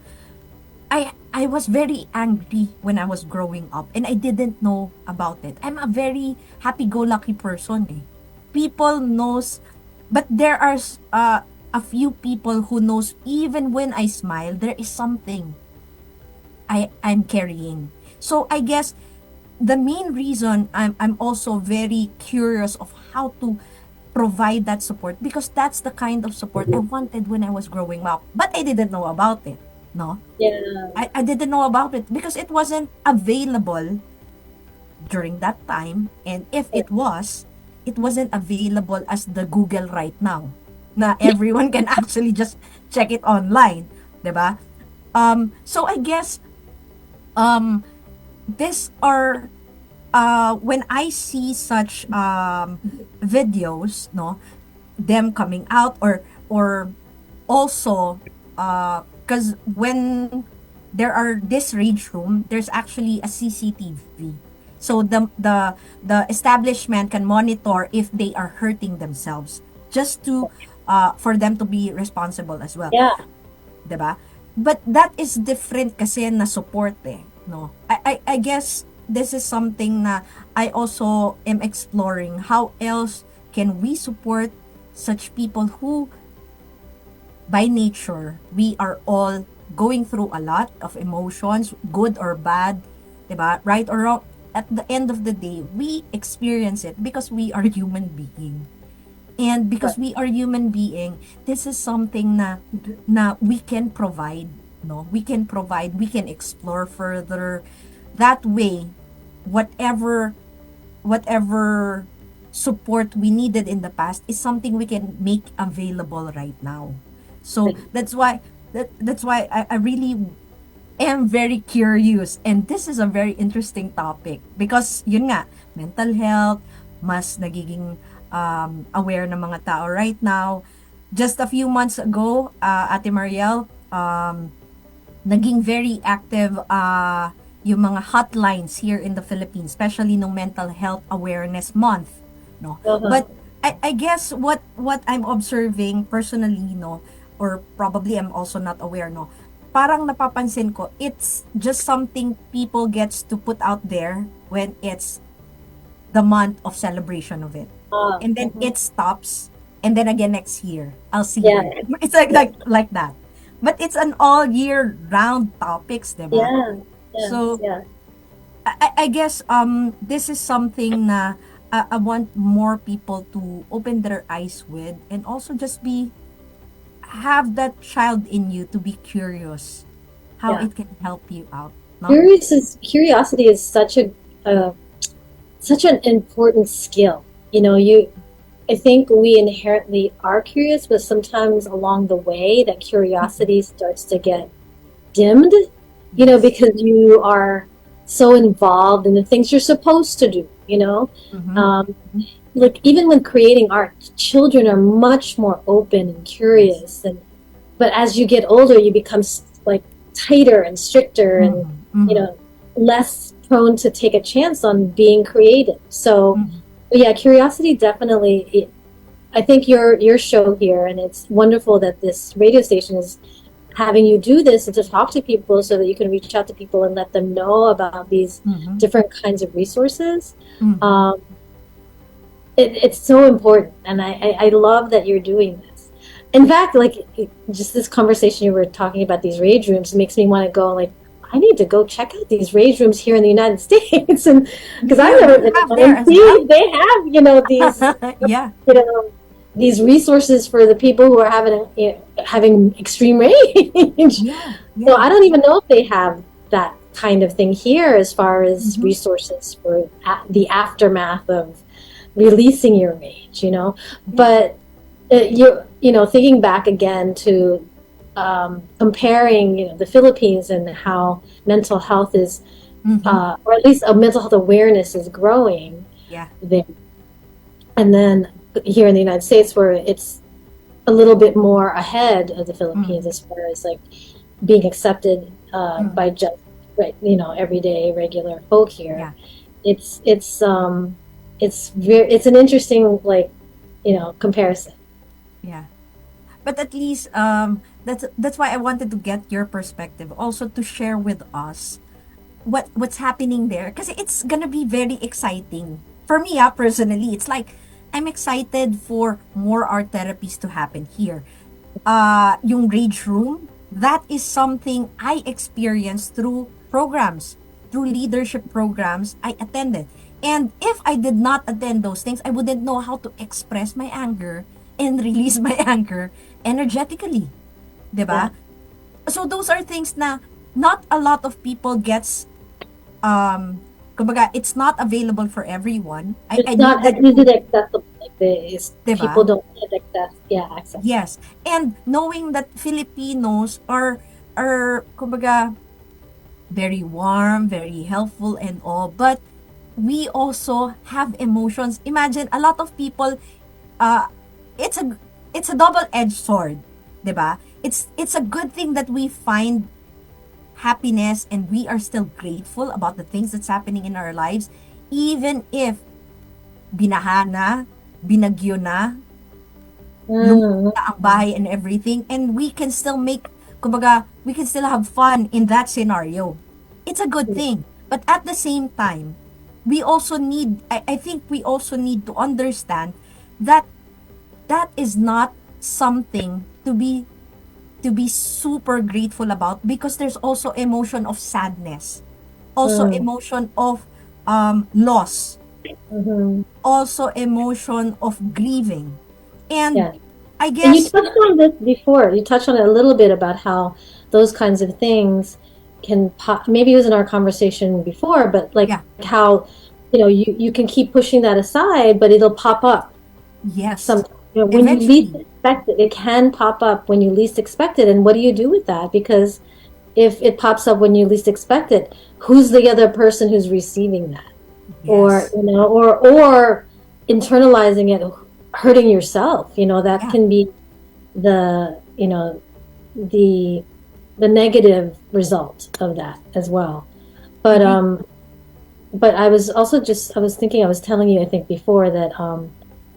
I was very angry when I was growing up and I didn't know about it. I'm a very happy-go-lucky person eh. People knows, but there are a few people who knows even when I smile, there is something I'm carrying. So I guess the main reason I'm also very curious of how to provide that support because that's the kind of support I wanted when I was growing up. But I didn't know about it. No? Yeah. I didn't know about it because it wasn't available during that time. And if it wasn't available as the Google right now. Na everyone can actually just check it online. 'Di ba? So I guess these are when I see such videos, no, them coming out or also because when there are this rage room, there's actually a CCTV. So the establishment can monitor if they are hurting themselves, just to for them to be responsible as well. Yeah. 'Di ba? But that is different kasi na support eh, no? I guess this is something na I also am exploring. How else can we support such people who by nature we are all going through a lot of emotions, good or bad, 'di ba? Right or wrong, at the end of the day, we experience it because we are human being. And because we are human being, this is something na we can provide, no? We can provide, we can explore further. That way, whatever whatever support we needed in the past is something we can make available right now. So that's why I really am very curious, and this is a very interesting topic because yun nga, mental health, mas nagiging aware ng mga tao right now. Just a few months ago, Ate Marielle, naging very active yung mga hotlines here in the Philippines, especially no Mental Health Awareness Month, no. But I guess what I'm observing personally, no, or probably I'm also not aware, no, parang napapansin ko, it's just something people gets to put out there when it's the month of celebration of it. And then it stops, and then again next year, I'll see it. It's like that. But it's an all year round topics, diba? So, I guess this is something na I want more people to open their eyes with, and also just have that child in you to be curious how it can help you out. No? Curiosity is such an important skill. You know, I think we inherently are curious, but sometimes along the way that curiosity starts to get dimmed, you know, because you are so involved in the things you're supposed to do, you know. Like even when creating art, children are much more open and curious, but as you get older, you become like tighter and stricter and you know, less prone to take a chance on being creative. So yeah, curiosity definitely. I think your show here, and it's wonderful that this radio station is having you do this and to talk to people so that you can reach out to people and let them know about these different kinds of resources. It's so important, and I love that you're doing this. In fact, like just this conversation you were talking about these rage rooms makes me want to go like, I need to go check out these rage rooms here in the United States, and because I've never been to them. They have, you know, these you know, these resources for the people who are having extreme rage. So I don't even know if they have that kind of thing here as far as resources for the aftermath of releasing your rage, you know. But you know, thinking back again to comparing, you know, the Philippines and how mental health is, or at least a mental health awareness is growing there, and then here in the United States where it's a little bit more ahead of the Philippines as far as like being accepted by just you know, everyday regular folk here. It's an interesting, like, you know, comparison. But at least that's why I wanted to get your perspective, also to share with us what's happening there, because it's gonna be very exciting for me. Personally, it's like I'm excited for more art therapies to happen here. Yung rage room, that is something I experienced through programs, through leadership programs I attended. And if I did not attend those things, I wouldn't know how to express my anger and release my anger energetically. Diba? So those are things na not a lot of people gets, kumbaga, it's not available for everyone. It's not easily accessible. People don't get access. Yes. And knowing that Filipinos are kumbaga, very warm, very helpful and all, but we also have emotions. Imagine a lot of people, it's a double-edged sword, diba? It's a good thing that we find happiness and we are still grateful about the things that's happening in our lives, even if binaha na, binagyo na, lumubog na ang bahay and everything, and we can still we can still have fun in that scenario. It's a good thing. But at the same time, we also need, I think we also need to understand that that is not something to be super grateful about, because there's also emotion of sadness, also emotion of loss, also emotion of grieving. And I guess, and you touched on this before. You touched on it a little bit about how those kinds of things can maybe it was in our conversation before, but like how, you know, you can keep pushing that aside, but it'll pop up. Yes. Sometimes, you know, when you least expect it, it can pop up when you least expect it. And what do you do with that? Because if it pops up when you least expect it, who's the other person who's receiving that? Or, Yes. or internalizing it, hurting yourself, that Yeah. can be the, the negative result of that as well. But Agree. but I was also I was thinking, I was telling you, I think before, that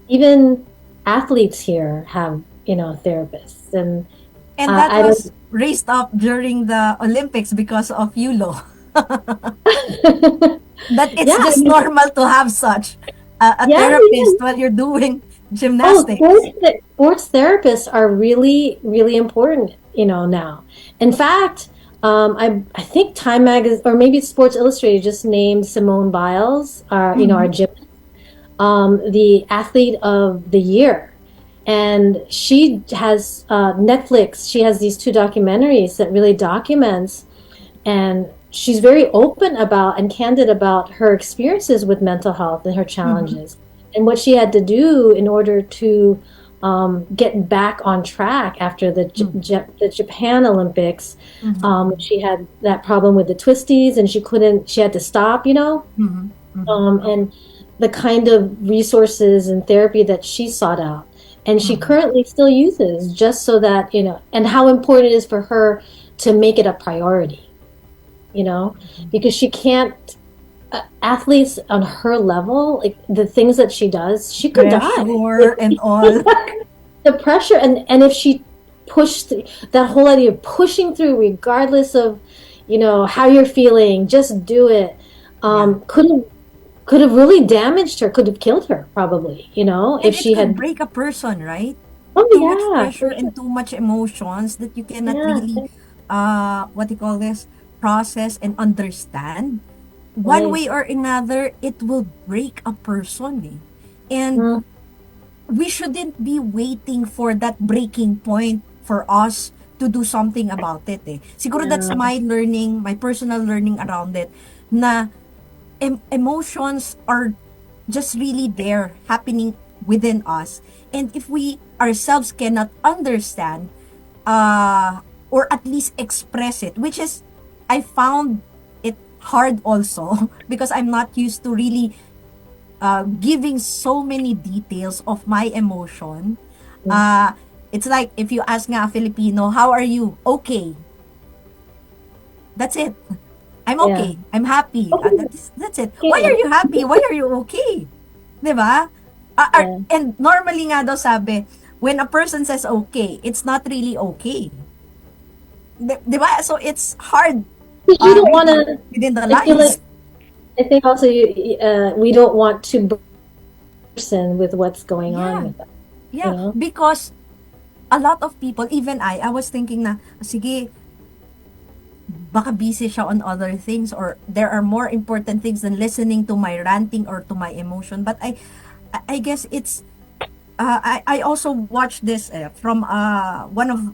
even athletes here have, therapists, and And that I was don't. raised up during the Olympics because of Yulo. That it's Yeah, I just mean, normal to have such a yeah, therapist while you're doing oh, gymnastics. sports therapists are really, really important, now. In fact, I think Time Magazine, or maybe Sports Illustrated, just named Simone Biles, our Mhm. gymnast, the athlete of the year. And she has Netflix. She has these two documentaries that really documents, and she's very open about and candid about her experiences with mental health and her Mhm. challenges, and what she had to do in order to get back on track after Mhm. the Japan Olympics. Mhm. She had that problem with the twisties, and she had to stop, Mhm. Mhm. and the kind of resources and therapy that she sought out. And she Mhm. currently still uses, just so that, and how important it is for her to make it a priority, because she can't, athletes on her level, like the things that she does, she could die. Pressure and all. The pressure, and if she pushed that whole idea of pushing through regardless of, how you're feeling, just do it, Yeah. could have really damaged her, could have killed her probably, if And it she could had. break a person, right? Oh Too much yeah, for pressure sure. and too much emotions that you cannot Yeah, really what do you call this, process and understand. One right. way or another, it will break a person, eh. And Mm, we shouldn't be waiting for that breaking point for us to do something about it, eh. Siguro that's yeah. my learning, my personal learning around it, na emotions are just really there happening within us. And if we ourselves cannot understand, or at least express it, which is, I found it hard also because I'm not used to really giving so many details of my emotion. Mm, Uh, it's like if you ask nga a Filipino, how are you? Okay. That's it. I'm yeah. okay. I'm happy. Okay. That's it. Why Okay. are you happy? Why are you okay? 'Di ba? Yeah. And normally nga daw sabi, when a person says okay, it's not really okay. 'Di ba? So it's hard Because you don't want reading to. within the I feel lines. like, I think also we don't want to burden the person with what's going on Yeah. with them. You Yeah, know. because a lot of people, even I was thinking na, sige, baka busy siya on other things, or there are more important things than listening to my ranting or to my emotion. But I guess it's, I also watched this from one of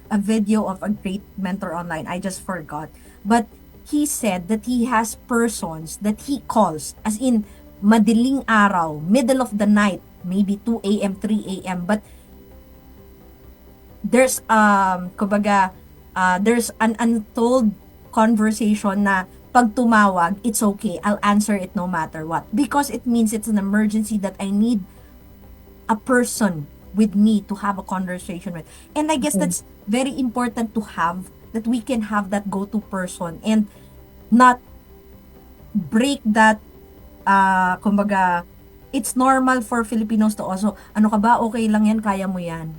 a video of a great mentor online. I just forgot. But he said that he has persons that he calls, as in, madiling araw, middle of the night, maybe 2 a.m., 3 a.m. But there's, kumbaga, there's an untold conversation na pag tumawag, it's okay. I'll answer it no matter what. Because it means it's an emergency that I need a person with me to have a conversation with. And I guess Mhm. that's very important to have, that we can have that go-to person and not break that, kumbaga, it's normal for Filipinos to also, ano ka ba, okay lang yan, kaya mo yan.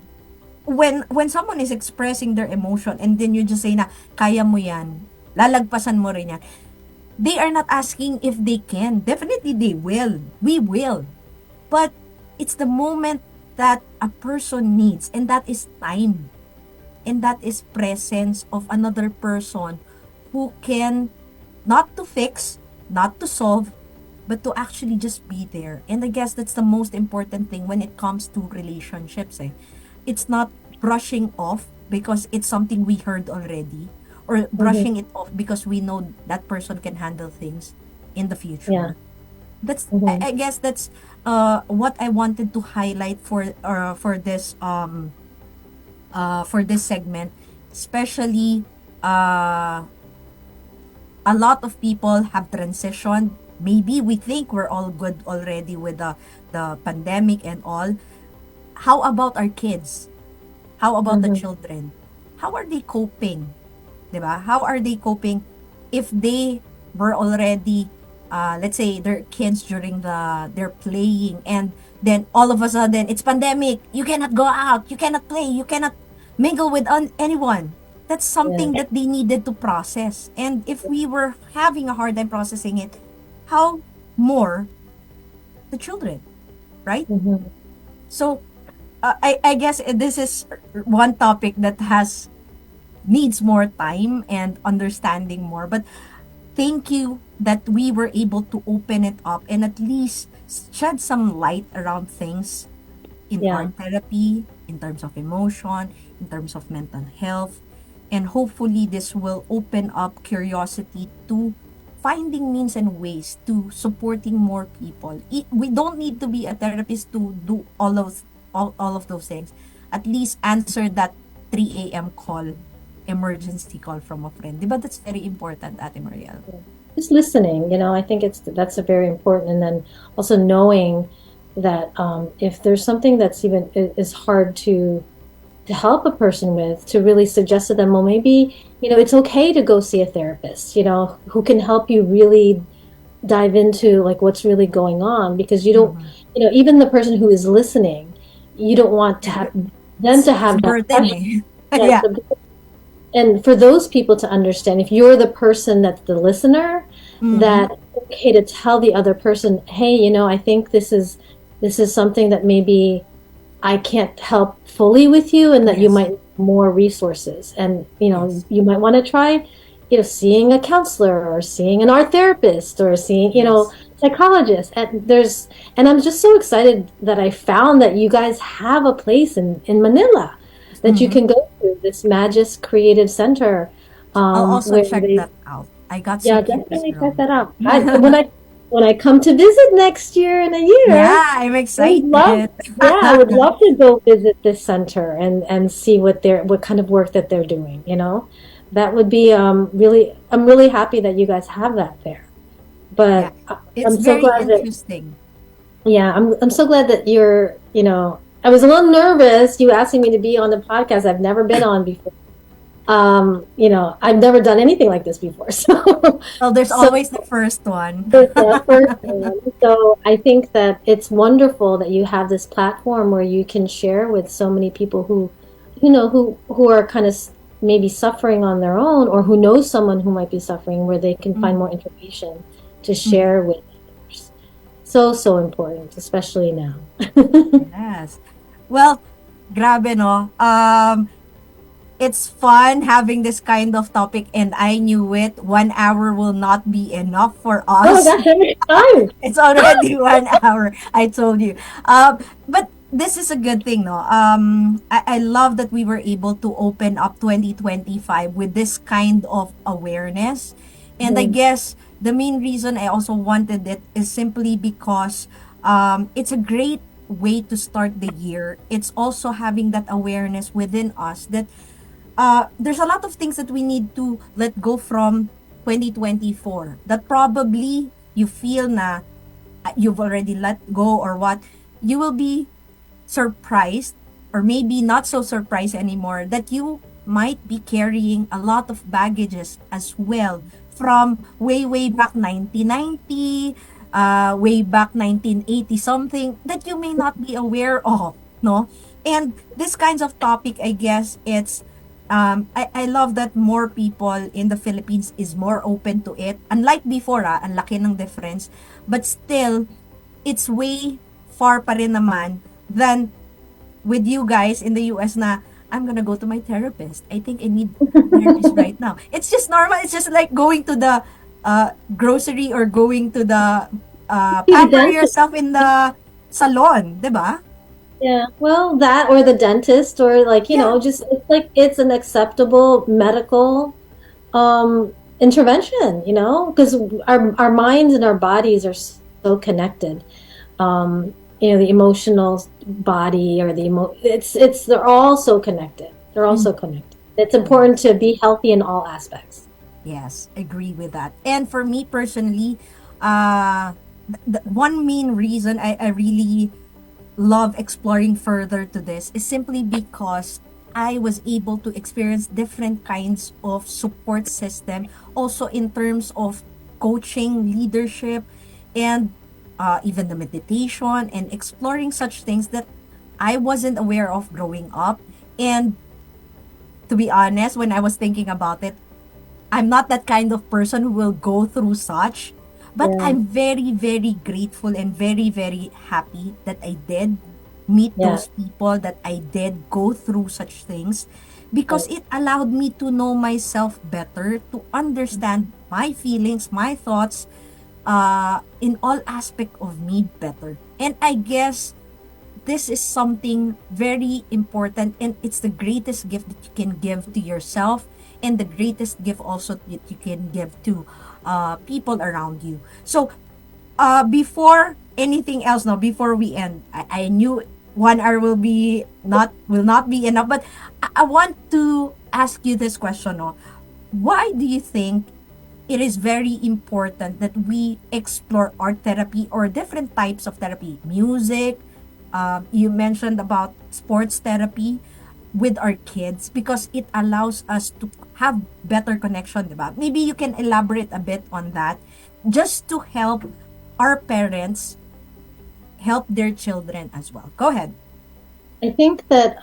When someone is expressing their emotion and then you just say na, kaya mo yan, lalagpasan mo rin yan. They are not asking if they can. Definitely they will. We will. But it's the moment that a person needs, and that is time. And that is presence of another person who can, not to fix, not to solve, but to actually just be there. And I guess that's the most important thing when it comes to relationships. Eh. It's not brushing off because it's something we heard already, or Mhm. brushing it off because we know that person can handle things in the Yeah. future. That's, Mhm. I guess that's what I wanted to highlight for this segment, especially uh, a lot of people have transitioned. Maybe we think we're all good already with the pandemic and all. How about our kids? How about the children? How are they coping? 'Di ba? How are they coping if they were already let's say their kids during they're playing, and then all of a sudden it's pandemic, you cannot go out, you cannot play, you cannot mingle with anyone. That's something that they needed to process, and if we were having a hard time processing it, how more the children, right? So I guess this is one topic that has needs more time and understanding more, but thank you that we were able to open it up and at least shed some light around things in art therapy, in terms of emotion, in terms of mental health. And hopefully this will open up curiosity to finding means and ways to supporting more people. We don't need to be a therapist to do all of those things. At least answer that 3 a.m. call, emergency call from a friend. Diba that's very important, Ate Marielle? Just listening, I think that's a very important. And then also knowing that if there's something that's even is hard to help a person with, to really suggest to them, well, maybe, it's okay to go see a therapist, who can help you really dive into like what's really going on, because you don't, even the person who is listening, you don't want to have them to have that pressure. Yeah. And for those people to understand, if you're the person that's the listener, that it's okay to tell the other person, hey, I think this is something that maybe I can't help fully with you, and that you might need more resources, and you might want to try seeing a counselor, or seeing an art therapist, or seeing psychologist. And I'm just so excited that I found that you guys have a place in Manila that you can go to, this Magis Creative Center. I'll also check that out. I got some definitely check that out. When I come to visit next year in a year, I'm excited. I would love to go visit this center and see what kind of work that they're doing. That would be really. I'm really happy that you guys have that there. But it's I'm so glad interesting. I'm so glad that you're. I was a little nervous. You asking me to be on the podcast I've never been on before. I've never done anything like this before. So, well, there's always the first one. There's the first one. So I think that it's wonderful that you have this platform where you can share with so many people who are kind of maybe suffering on their own, or who knows someone who might be suffering, where they can find more information to share with others. So important, especially now. Yes. Well, grabe no. It's fun having this kind of topic, and I knew it. 1 hour will not be enough for us. Oh, that's every time. It's already 1 hour. I told you. But this is a good thing, no? I love that we were able to open up 2025 with this kind of awareness. And I guess the main reason I also wanted it is simply because it's a great way to start the year. It's also having that awareness within us that there's a lot of things that we need to let go from 2024 that probably you feel na you've already let go or what. You will be surprised, or maybe not so surprised anymore, that you might be carrying a lot of baggages as well from way back 1990, way back 1980 something that you may not be aware of, no? And this kinds of topic, I guess it's I love that more people in the Philippines is more open to it. Unlike before, ang laki ng difference. But still, it's way far pa rin naman than with you guys in the US na, I'm gonna go to my therapist. I think I need therapist right now. It's just normal. It's just like going to the grocery, or going to the pamper yourself in the salon, diba? Yeah, well, that, or the dentist, or just it's like it's an acceptable medical intervention, because our minds and our bodies are so connected. The emotional body, or they're all so connected. They're all so connected. It's important to be healthy in all aspects. Yes, agree with that. And for me personally, the one main reason I really love exploring further to this is simply because I was able to experience different kinds of support system, also in terms of coaching, leadership, and even the meditation and exploring such things that I wasn't aware of growing up. And to be honest, when I was thinking about it, I'm not that kind of person who will go through such, but Yeah. I'm very, very grateful and very, very happy that I did meet Yeah. those people, that I did go through such things, because it allowed me to know myself better, to understand my feelings, my thoughts, in all aspect of me better. And I guess this is something very important, and it's the greatest gift that you can give to yourself, and the greatest gift also that you can give to people around you. So before anything else, now before we end, I knew 1 hour will not be enough, but I want to ask you this question, no? Why do you think it is very important that we explore art therapy or different types of therapy, music, you mentioned about sports therapy with our kids, because it allows us to have better connection, diba? Maybe you can elaborate a bit on that, just to help our parents help their children as well. Go ahead. I think that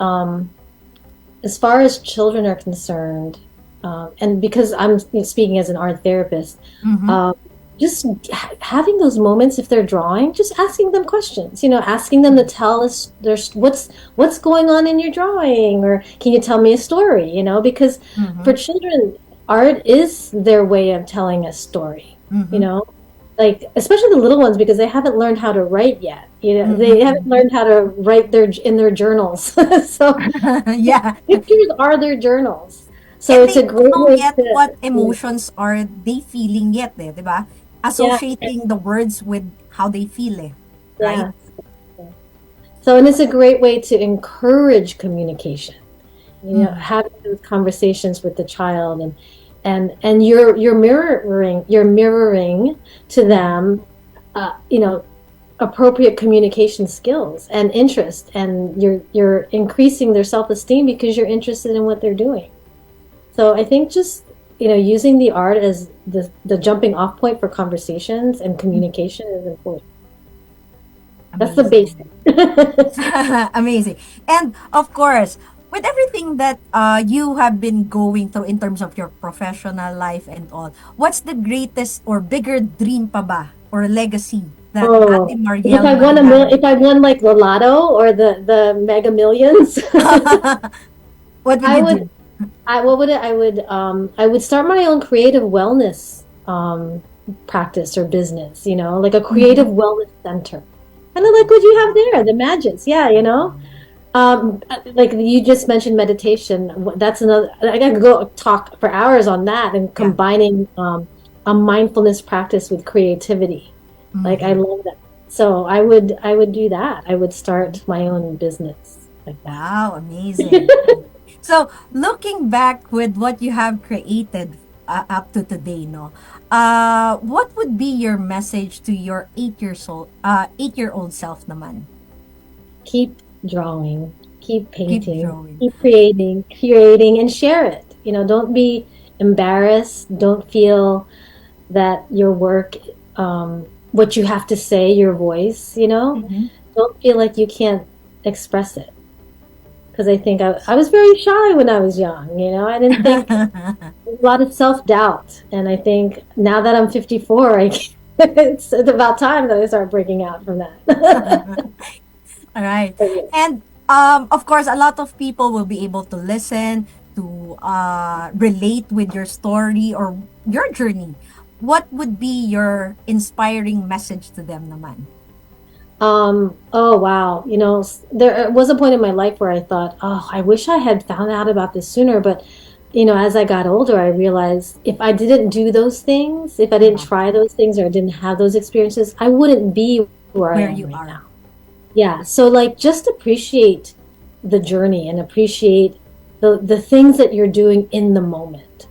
as far as children are concerned, and because I'm speaking as an art therapist, just having those moments, if they're drawing, just asking them questions, asking them to tell us what's going on in your drawing, or can you tell me a story, because for children, art is their way of telling a story, like especially the little ones, because they haven't learned how to write yet. They haven't learned how to write in their journals. So Yeah. pictures are their journals. So And it's they a great don't know way yet to what emotions are they feeling yet, diba? Associating the words with how they feel, right? yeah. So, and it's a great way to encourage communication. Having those conversations with the child, and you're mirroring to them, appropriate communication skills and interest, and you're increasing their self-esteem because you're interested in what they're doing. So I think just using the art as the jumping off point for conversations and communication is important. That's the basic. Amazing. And of course, with everything that you have been going through in terms of your professional life and all, what's the greatest or bigger dream pa ba or legacy that Ate Marielle If I won like the lotto or the Mega Millions, what would you do? I would start my own creative wellness practice or business, like a creative wellness center. Kind of like what you have there, the Magis. Yeah, like you just mentioned meditation. That's another, I could go talk for hours on that, and combining a mindfulness practice with creativity. Like I love that. So I would do that. I would start my own business like that. Wow, amazing. So, looking back with what you have created up to today, no, what would be your message to your 8-year-old self naman? Keep drawing, keep painting, drawing. keep creating, and share it. Don't be embarrassed. Don't feel that your work, what you have to say, your voice, don't feel like you can't express it. Because I think I was very shy when I was young, I didn't think, a lot of self-doubt. And I think now that I'm 54, it's about time that I start breaking out from that. All right. And of course, a lot of people will be able to listen, to relate with your story or your journey. What would be your inspiring message to them naman? Oh wow. There was a point in my life where I thought, oh, I wish I had found out about this sooner. But, as I got older, I realized if I didn't do those things, if I didn't try those things, or I didn't have those experiences, I wouldn't be where I am right now. Yeah. So like, just appreciate the journey and appreciate the things that you're doing in the moment,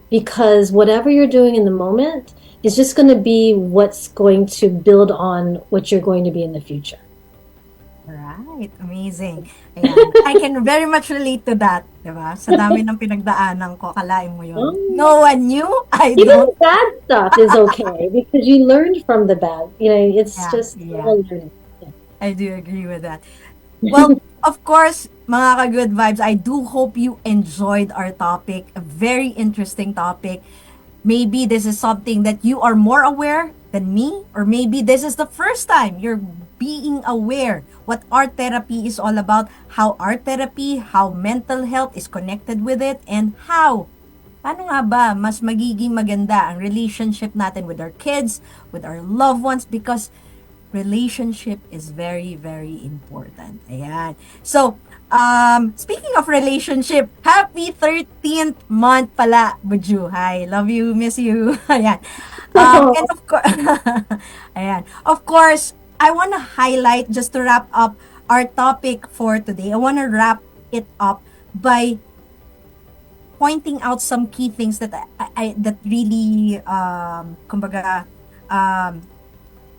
because whatever you're doing in the moment is just going to be what's going to build on what you're going to be in the future. Right, amazing. Ayan. I can very much relate to that, diba? Sa dami ng pinagdaanan ko, akalain mo yun. No one knew, I Even don't. bad stuff is okay because you learned from the bad. It's just all learning. I do agree with that. Well, of course, mga ka-good vibes, I do hope you enjoyed our topic. A very interesting topic. Maybe this is something that you are more aware than me, or maybe this is the first time you're being aware what art therapy is all about, how art therapy, how mental health is connected with it, and how, paano nga ba mas magiging maganda ang relationship natin with our kids, with our loved ones, because relationship is very, very important. Ayan. So, speaking of relationship, happy 13th month pala, Buju. Hi, love you, miss you. Ayan. And of course, ayan. Of course, I want to highlight, just to wrap up our topic for today, I want to wrap it up by pointing out some key things that that really, kumbaga,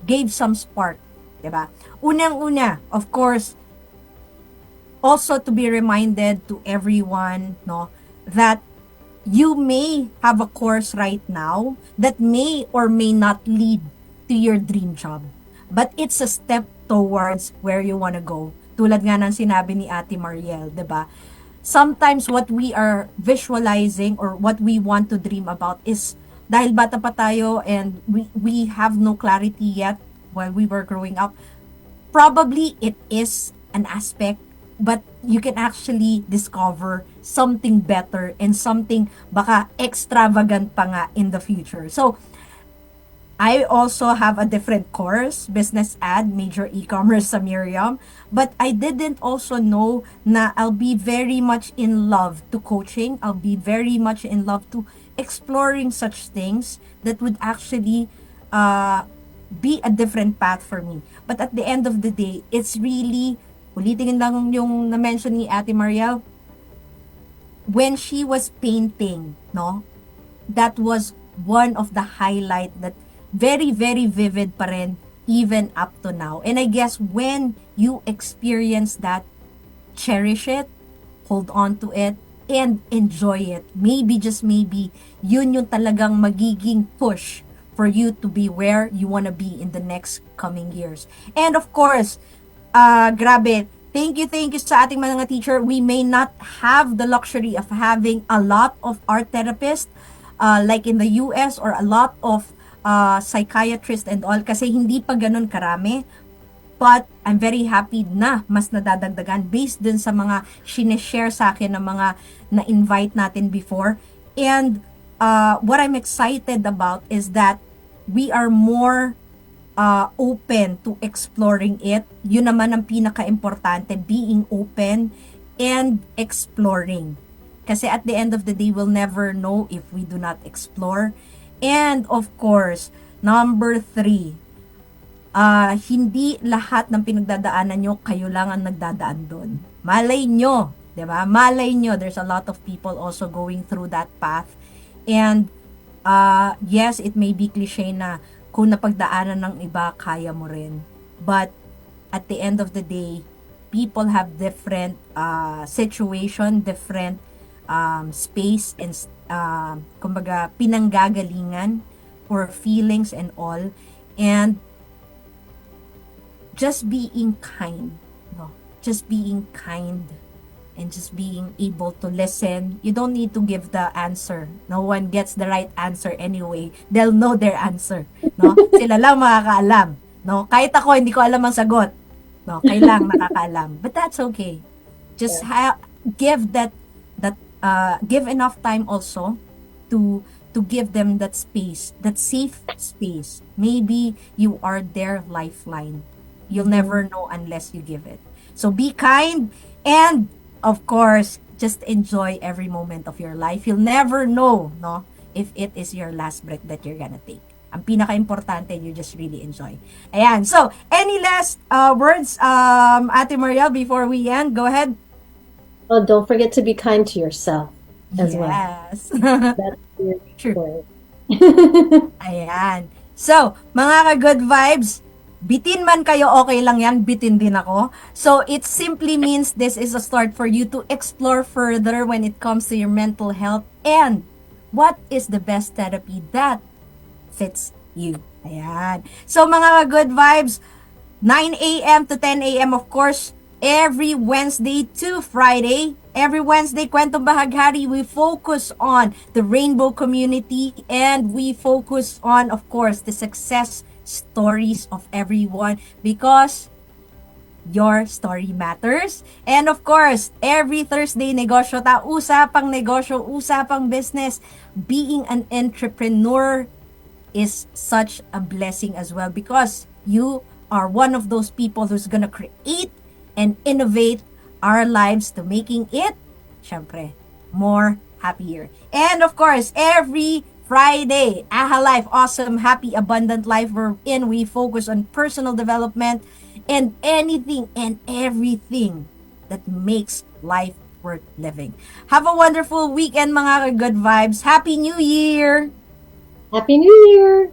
gave some spark, diba? Unang-una, of course, also to be reminded to everyone, no, that you may have a course right now that may or may not lead to your dream job, but it's a step towards where you want to go. Tulad nga ng sinabi ni Ate Marielle, diba? Sometimes what we are visualizing or what we want to dream about is dahil bata pa tayo and we have no clarity yet while we were growing up. Probably it is an aspect, but you can actually discover something better and something baka extravagant pa nga in the future. So, I also have a different course, business ad, major e-commerce sa Miriam, but I didn't also know na I'll be very much in love to coaching. I'll be very much in love to exploring such things that would actually be a different path for me. But at the end of the day, it's really, ulitin lang yung na-mention ni Ate Marielle, when she was painting, no, that was one of the highlight that very, very vivid pa rin even up to now. And I guess when you experience that, cherish it, hold on to it, and enjoy it. Maybe, just maybe, yun yung talagang magiging push for you to be where you want to be in the next coming years. And of course, grabe, thank you sa ating mga teacher. We may not have the luxury of having a lot of art therapists like in the US, or a lot of psychiatrists and all, kasi hindi pa ganun karami. But I'm very happy na mas nadadagdagan based dun sa mga sineshare sa akin ng mga na-invite natin before. And what I'm excited about is that we are more open to exploring it. Yun naman ang pinaka-importante, being open and exploring. Kasi at the end of the day, we'll never know if we do not explore. And of course, number 3, hindi lahat ng pinagdadaanan nyo, kayo lang ang nagdadaan doon. Malay nyo, diba? Malay nyo, there's a lot of people also going through that path. And yes, it may be cliche na kung napagdaanan ng iba, kaya mo rin. But at the end of the day, people have different situation, different space, and kumbaga pinanggagalingan or feelings and all. And just being kind, no? Just being kind and just being able to listen. You don't need to give the answer. No one gets the right answer anyway. They'll know their answer, no? Sila lang makakaalam, no? Kahit ako hindi ko alam ang sagot, no? Kayo lang nakakaalam. But that's okay. Just give give enough time also to give them that space, that safe space. Maybe you are their lifeline. You'll never know unless you give it. So be kind, and of course, just enjoy every moment of your life. You'll never know, no, if it is your last breath that you're gonna take. Ang pinaka-importante, you just really enjoy. Ayan. So, any last words, Ate Marielle, before we end? Go ahead. Oh, don't forget to be kind to yourself as well. Yes. That's really True. important. Ayan. So, mga ka-good vibes, bitin man kayo, okay lang yan, bitin din ako. So, it simply means this is a start for you to explore further when it comes to your mental health and what is the best therapy that fits you. Ayan. So, mga ka-good vibes, 9 a.m. to 10 a.m. of course, every Wednesday to Friday. Every Wednesday, Kwentong Bahaghari, we focus on the rainbow community and we focus on, of course, the success stories of everyone because your story matters. And of course, every Thursday, negosyo ta, usapang negosyo, usapang business. Being an entrepreneur is such a blessing as well because you are one of those people who's gonna create and innovate our lives to making it, syempre, more happier. And of course, every Friday, AHA Life, awesome, happy, abundant life, wherein we focus on personal development and anything and everything that makes life worth living. Have a wonderful weekend, mga good vibes. Happy New Year! Happy New Year!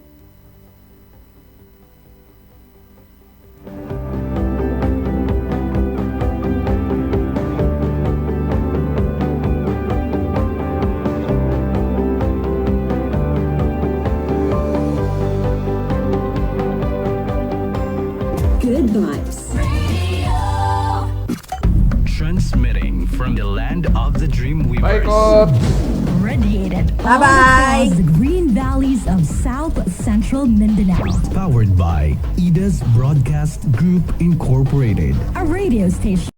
Good vibes. Transmitting from the land of the dream weavers. Radiated all Bye-bye. across the green valleys of South Central Mindanao. Powered by 𝗟𝗶𝗳𝗲 Broadcast Group Incorporated. A radio station